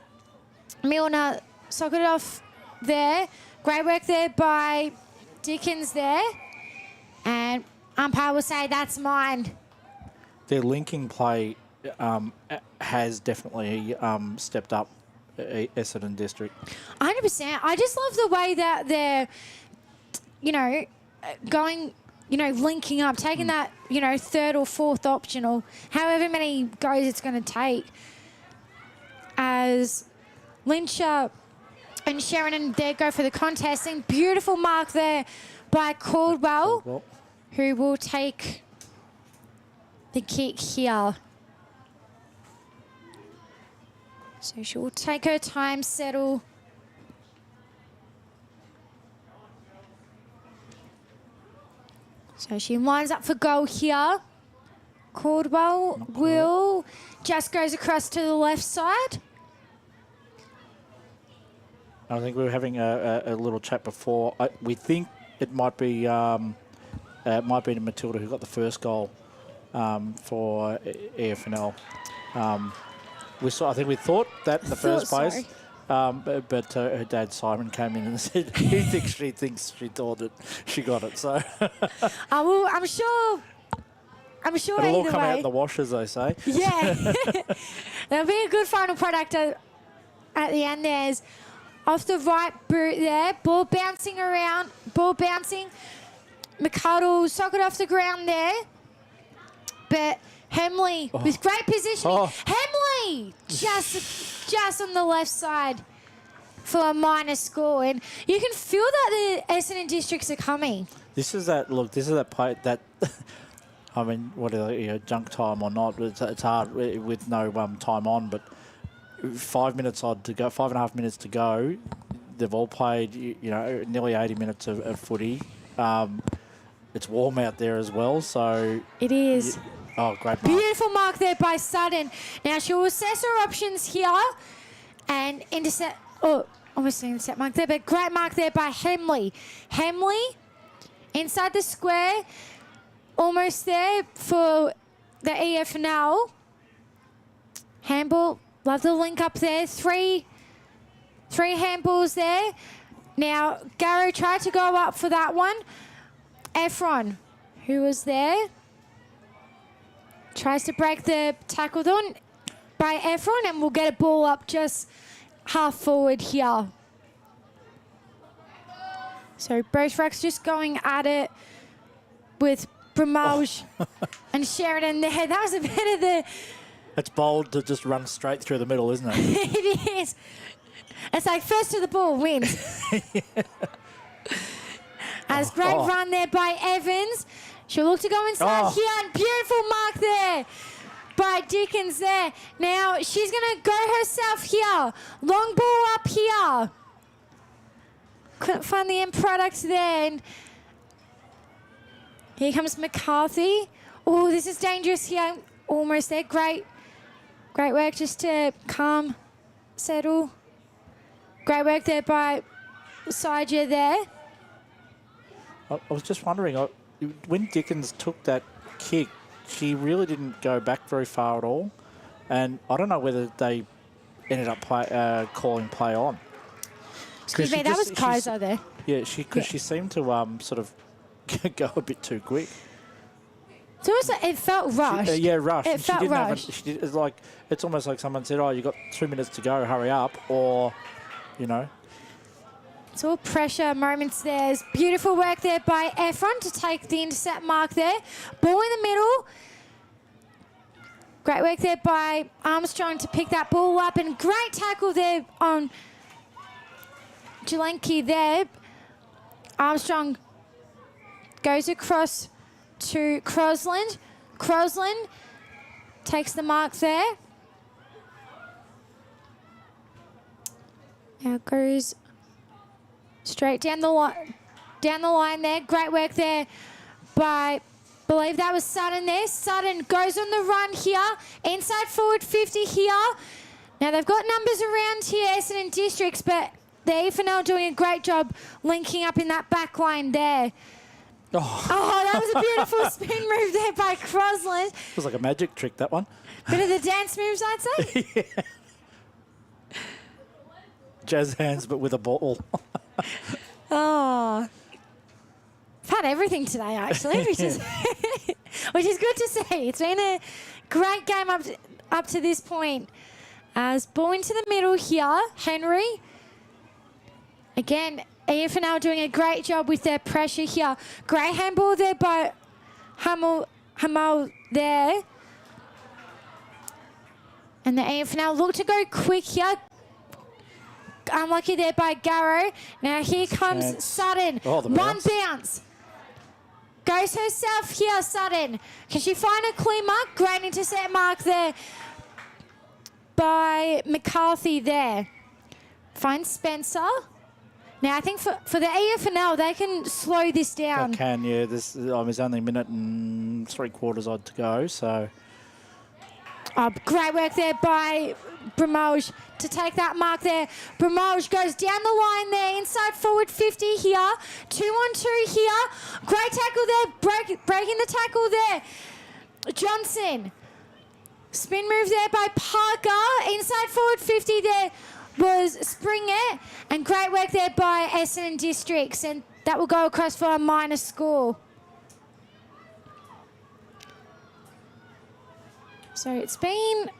Speaker 1: Milner socketed off there. Great work there by Dickens there. And umpire will say, that's mine.
Speaker 2: Their linking play has definitely stepped up Essendon District.
Speaker 1: 100%. I just love the way that they're, going, linking up, taking that, third or fourth option, or however many goes it's going to take. As Lyncher and Sheridan there go for the contest. And beautiful mark there by Caldwell, who will take the kick here. So she'll take her time, settle. So she lines up for goal here. Caldwell will just goes across to the left side.
Speaker 2: I think we were having a little chat before. We think it might be Matilda who got the first goal for EFNL. I think we thought that in the first place, but her dad Simon came in and said she thinks she thought that she got it. So
Speaker 1: I'm sure
Speaker 2: it'll all come out in the wash, as they say.
Speaker 1: Yeah, there'll be a good final product at the end. There's off the right boot there, ball bouncing around, McCardle socket off the ground there, but Hemley with great positioning.
Speaker 2: Oh.
Speaker 1: Hemley just on the left side for a minor score. And you can feel that the Essendon Districts are coming.
Speaker 2: This is that play that. I mean, junk time or not? It's hard with no time on. But 5 minutes odd to go, 5.5 minutes to go. They've all played, nearly 80 minutes of footy. It's warm out there as well, so
Speaker 1: it is.
Speaker 2: Great mark.
Speaker 1: Beautiful mark there by Sutton. Now she'll assess her options here and intercept. Oh, almost an intercept mark there, but great mark there by Hemley. Hemley inside the square. Almost there for the EFNL. Handball, love the link up there. Three handballs there. Now, Garrow tried to go up for that one. Efron, who was there, tries to break the tackle on by Efron, and we'll get a ball up just half forward here. So both racks just going at it with Bramage and Sheridan there. That was a bit of the...
Speaker 2: It's bold to just run straight through the middle, isn't it?
Speaker 1: It is. It's like first to the ball wins. As great run there by Evans. She'll look to go inside here, and beautiful mark there by Dickens there. Now she's going to go herself here. Long ball up here. Couldn't find the end product there. And here comes McCarthy. Oh, this is dangerous here. Almost there. Great work just to calm, settle. Great work there by Saja there.
Speaker 2: I was just wondering, when Dickens took that kick, she really didn't go back very far at all. And I don't know whether they ended up calling play on.
Speaker 1: Excuse me, that was Kaiser there.
Speaker 2: Yeah, because she seemed to sort of go a bit too quick.
Speaker 1: So it felt rushed.
Speaker 2: Rushed.
Speaker 1: It felt rushed.
Speaker 2: It's almost like someone said, you got 2 minutes to go, hurry up, or,
Speaker 1: It's all pressure moments there. It's beautiful work there by Efron to take the intercept mark there. Ball in the middle. Great work there by Armstrong to pick that ball up, and great tackle there on Jelenki there. Armstrong goes across to Crosland. Crosland takes the mark there. Now goes straight down the line there. Great work there by, believe that was Sutton there. Sutton goes on the run here. Inside forward 50 here. Now they've got numbers around here, Essendon Districts, but the EFNL doing a great job linking up in that back line there. Oh, that was a beautiful spin move there by Crosland.
Speaker 2: It was like a magic trick, that one.
Speaker 1: Bit of the dance moves, I'd say.
Speaker 2: Yeah. Jazz hands, but with a ball.
Speaker 1: I've had everything today, actually, which is good to see. It's been a great game up to this point. As ball into the middle here, Henry. Again, EFNL doing a great job with their pressure here. Great handball there by Hamal there. And the EFNL look to go quick here. Unlucky there by Garrow. Now here comes Sutton. One bounce. Goes herself here, Sutton. Can she find a clean mark? Great intercept mark there by McCarthy there. Finds Spencer. Now, I think for the EFNL, they can slow this down.
Speaker 2: They can, yeah. There's only a minute and 3/4 odd to go, so...
Speaker 1: Great work there by Bramage to take that mark there. Bramage goes down the line there, inside forward 50 here. 2-on-2 here. Great tackle there, breaking the tackle there. Johnson. Spin move there by Parker. Inside forward 50 there was Springer. And great work there by Essendon Districts. And that will go across for a minor score. So it's been...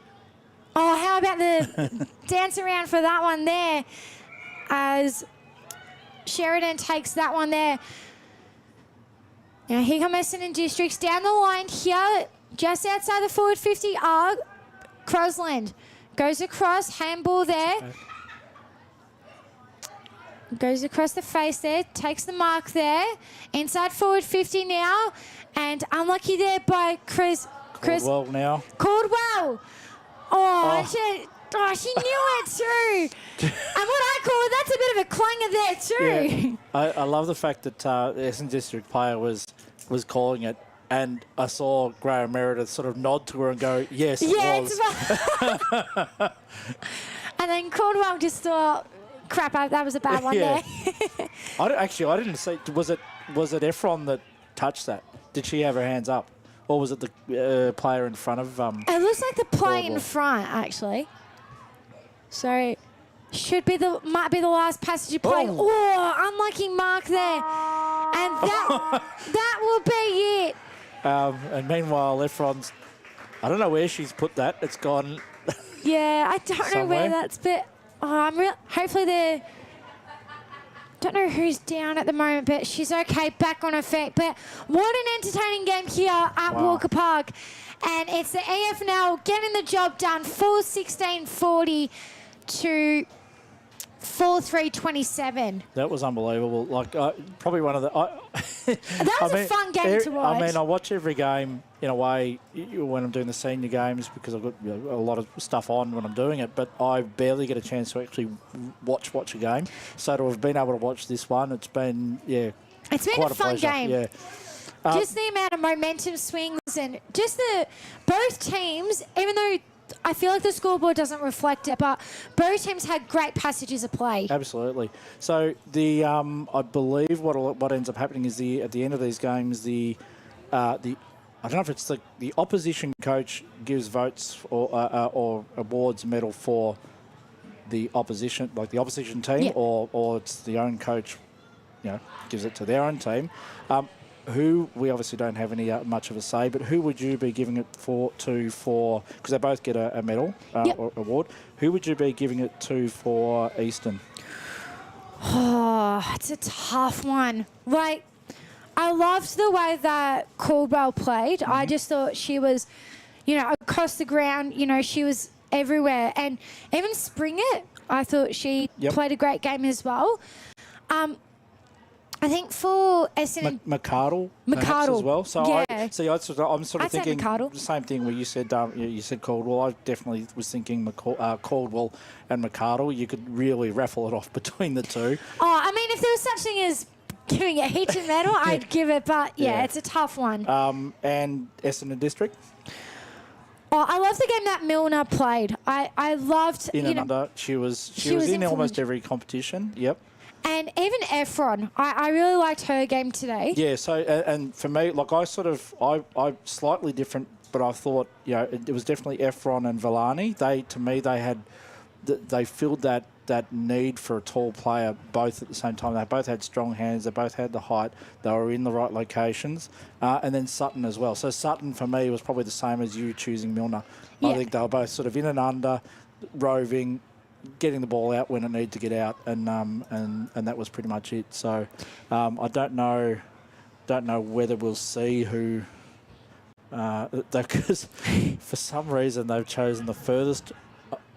Speaker 1: Oh, how about the dance around for that one there as Sheridan takes that one there. Now here come Essendon Districts down the line here. just outside the forward 50 are Crosland. Goes across, handball there. Goes across the face there, takes the mark there. Inside forward 50 now. And unlucky there by Chris.
Speaker 2: Caldwell now.
Speaker 1: Caldwell. She knew it too. And what I call it, that's a bit of a clanger there too.
Speaker 2: Yeah. I love the fact that the Essendon District player was calling it. And I saw Graham Meredith sort of nod to her and go, yes, it was.
Speaker 1: And then Caldwell just thought, crap, that was a bad one there.
Speaker 2: I didn't see. Was it Efron that touched that? Did she have her hands up? Or was it the player in front of...
Speaker 1: It looks like the play in front, actually. So, might be the last passage of play. Unlucky mark there. And that will be it.
Speaker 2: And meanwhile, Efron's... I don't know where she's put that. It's gone...
Speaker 1: Yeah, I don't know where that's been. Hopefully they're... Don't know who's down at the moment, but she's okay, back on her feet. But what an entertaining game here at Walker Park. And it's the EFNL getting the job done, 4:16:40 to 4:3:27.
Speaker 2: That was unbelievable. Like, probably one of the...
Speaker 1: that was a fun game to watch.
Speaker 2: I mean, I watch every game in a way when I'm doing the senior games because I've got a lot of stuff on when I'm doing it, but I barely get a chance to actually watch a game. So to have been able to watch this one, it's been,
Speaker 1: it's been
Speaker 2: quite
Speaker 1: a fun
Speaker 2: pleasure.
Speaker 1: game.
Speaker 2: Yeah.
Speaker 1: Just the amount of momentum swings and just both teams, even though I feel like the scoreboard doesn't reflect it, but both teams had great passages of play.
Speaker 2: Absolutely. So the I believe what ends up happening is at the end of these games the I don't know if it's the opposition coach gives votes or awards a medal for the opposition, like the opposition team, or it's the own coach, gives it to their own team. Who we obviously don't have any much of a say, but who would you be giving it to because they both get a medal or award? Who would you be giving it to for Easton?
Speaker 1: Oh, it's a tough one. Like, I loved the way that Caldwell played. Mm-hmm. I just thought she was, across the ground, she was everywhere. And even Springett, I thought she played a great game as well. I think for Essendon...
Speaker 2: McArdle as well. So I'm sort of thinking the same thing where you said you said Caldwell. I definitely was thinking Caldwell and McArdle. You could really raffle it off between the two.
Speaker 1: Oh, I mean, if there was such thing as giving a heat and medal, I'd give it. But, it's a tough one.
Speaker 2: And Essendon District?
Speaker 1: Oh, I love the game that Milner played. I loved...
Speaker 2: In and under. She was in almost every competition. Yep.
Speaker 1: And even Efron, I really liked her game today. Yeah,
Speaker 2: so, and for me, like I slightly different, but I thought, it was definitely Efron and Villani. They filled that need for a tall player both at the same time. They both had strong hands. They both had the height. They were in the right locations. And then Sutton as well. So Sutton, for me, was probably the same as you choosing Milner. Yeah. I think they were both sort of in and under, roving, getting the ball out when it needed to get out, and that was pretty much it. So I don't know whether we'll see who, because for some reason they've chosen the furthest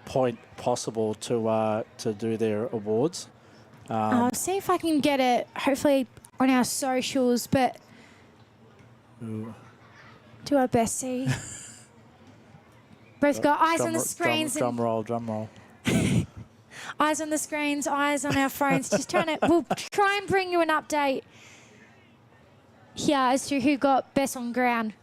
Speaker 2: point possible to do their awards.
Speaker 1: I'll see if I can get it, hopefully on our socials, but do our best. See, both got eyes on the screens.
Speaker 2: Drum roll.
Speaker 1: Eyes on the screens, eyes on our phones. We'll try and bring you an update here as to who got best on ground.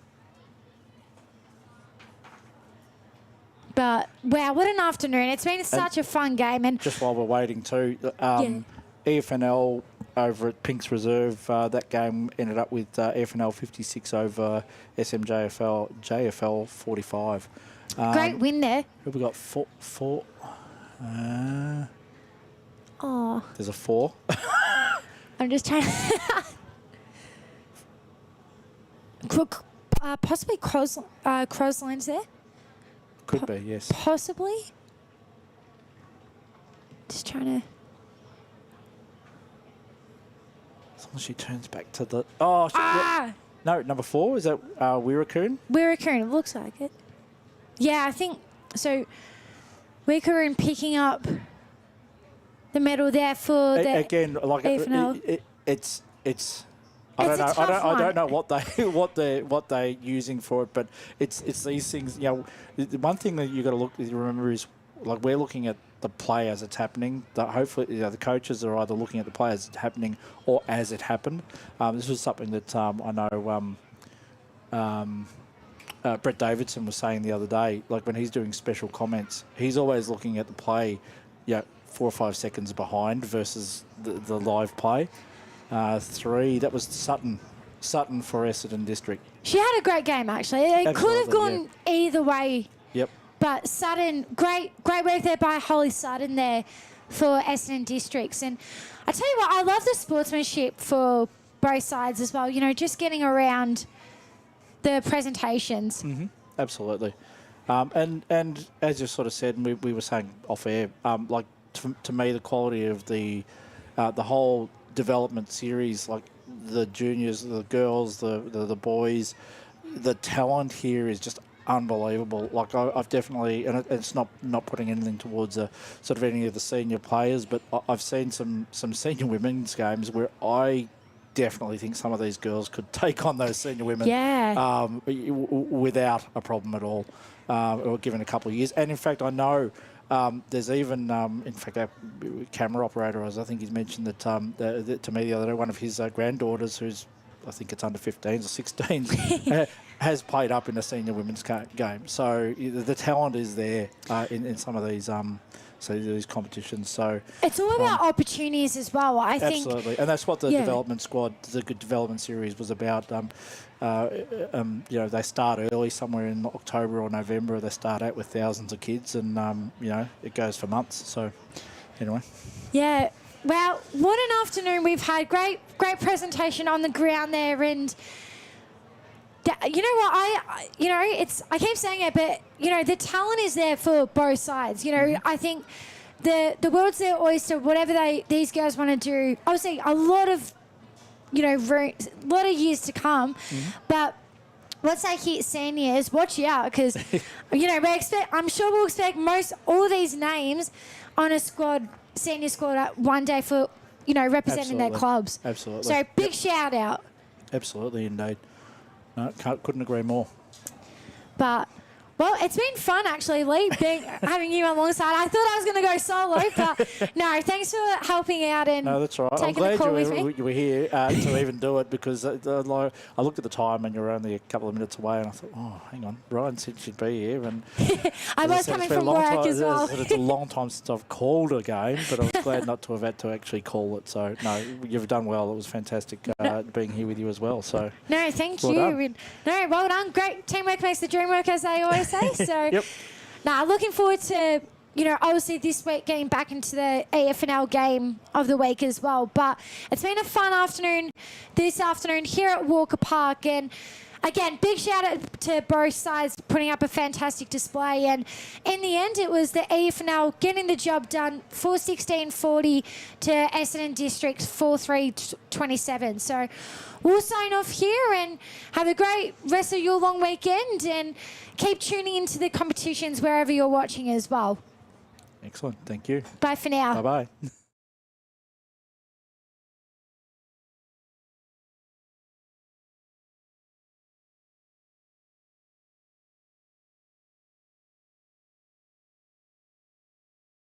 Speaker 1: But, wow, what an afternoon. It's been such a fun game. And
Speaker 2: just while we're waiting too, EFNL over at Pinks Reserve, that game ended up with EFNL 56 over JFL 45.
Speaker 1: Great win there.
Speaker 2: Who have we got? Four. There's a 4.
Speaker 1: I'm just trying to... possibly Crosland's there?
Speaker 2: Could be, yes.
Speaker 1: Possibly. Just trying to...
Speaker 2: As long as she turns back to the... No, number 4, is that Wirracoon?
Speaker 1: Wirracoon, it looks like it. Yeah, I think so. Wirracoon picking up the medal there for the
Speaker 2: again, like
Speaker 1: EFNL.
Speaker 2: it's.
Speaker 1: It's a tough
Speaker 2: I don't know
Speaker 1: one.
Speaker 2: what they're using for it, but it's these things. You know, the one thing that you got to remember is, like, we're looking at the play as it's happening. That hopefully, the coaches are either looking at the play as it's happening or as it happened. This was something that I know Brett Davidson was saying the other day. Like, when he's doing special comments, he's always looking at the play, 4 or 5 seconds behind versus the live play. 3, that was Sutton for Essendon District.
Speaker 1: She had a great game, actually. It could have gone either way.
Speaker 2: Yep.
Speaker 1: But Sutton, great work there by Holly Sutton there for Essendon Districts. And I tell you what, I love the sportsmanship for both sides as well. You know, just getting around the presentations.
Speaker 2: Mm-hmm. Absolutely. And as you sort of said, and we were saying off air, like to me, the quality of the whole development series, like the juniors, the girls, the boys, the talent here is just unbelievable. Like, I've definitely, and it's not putting anything towards sort of any of the senior players, but I've seen some senior women's games where I definitely think some of these girls could take on those senior women without a problem at all, or given a couple of years. And in fact, I know there's even, in fact, our camera operator, as I think he's mentioned that to me the other day, one of his granddaughters, who's, I think it's under 15s or 16s, has played up in a senior women's game. So the talent is there in some of these these competitions. So
Speaker 1: it's all about opportunities as well, I think.
Speaker 2: Absolutely, and that's what the development squad, the good development series was about. They start early, somewhere in October or November. They start out with thousands of kids, and it goes for months. So anyway. Yeah.
Speaker 1: Well, what an afternoon we've had. Great presentation on the ground there, and you know what, I keep saying it, but the talent is there for both sides. I think the world's their oyster. Whatever these girls want to do, obviously a lot of years to come, but. Let's say hit seniors, watch out, because I'm sure we'll expect all these names on a senior squad one day for representing their clubs.
Speaker 2: Absolutely.
Speaker 1: So big shout out.
Speaker 2: Absolutely, indeed. No, couldn't agree more.
Speaker 1: But well, it's been fun actually, Lee, having you alongside. I thought I was going to go solo, but no, thanks for helping out and
Speaker 2: that's all right.
Speaker 1: taking the call with me.
Speaker 2: You were here to even do it, because I looked at the time and you were only a couple of minutes away, and I thought, oh, hang on, Ryan said she'd be here. And
Speaker 1: I was coming from work as well.
Speaker 2: It's a long time since I've called a game, but I was glad not to have had to actually call it. So no, you've done well. It was fantastic being here with you as well. So
Speaker 1: no, thank you. Well done. Great teamwork makes the dream work, as they always say. So, looking forward to, obviously this week getting back into the AFNL game of the week as well. But it's been a fun afternoon this afternoon here at Walker Park. And again, big shout out to both sides putting up a fantastic display. And in the end, it was the EFNL getting the job done, 4-16-40 to Essendon Districts 4-3-27. So we'll sign off here and have a great rest of your long weekend, and keep tuning into the competitions wherever you're watching as well.
Speaker 2: Excellent. Thank you.
Speaker 1: Bye for now.
Speaker 2: Bye-bye.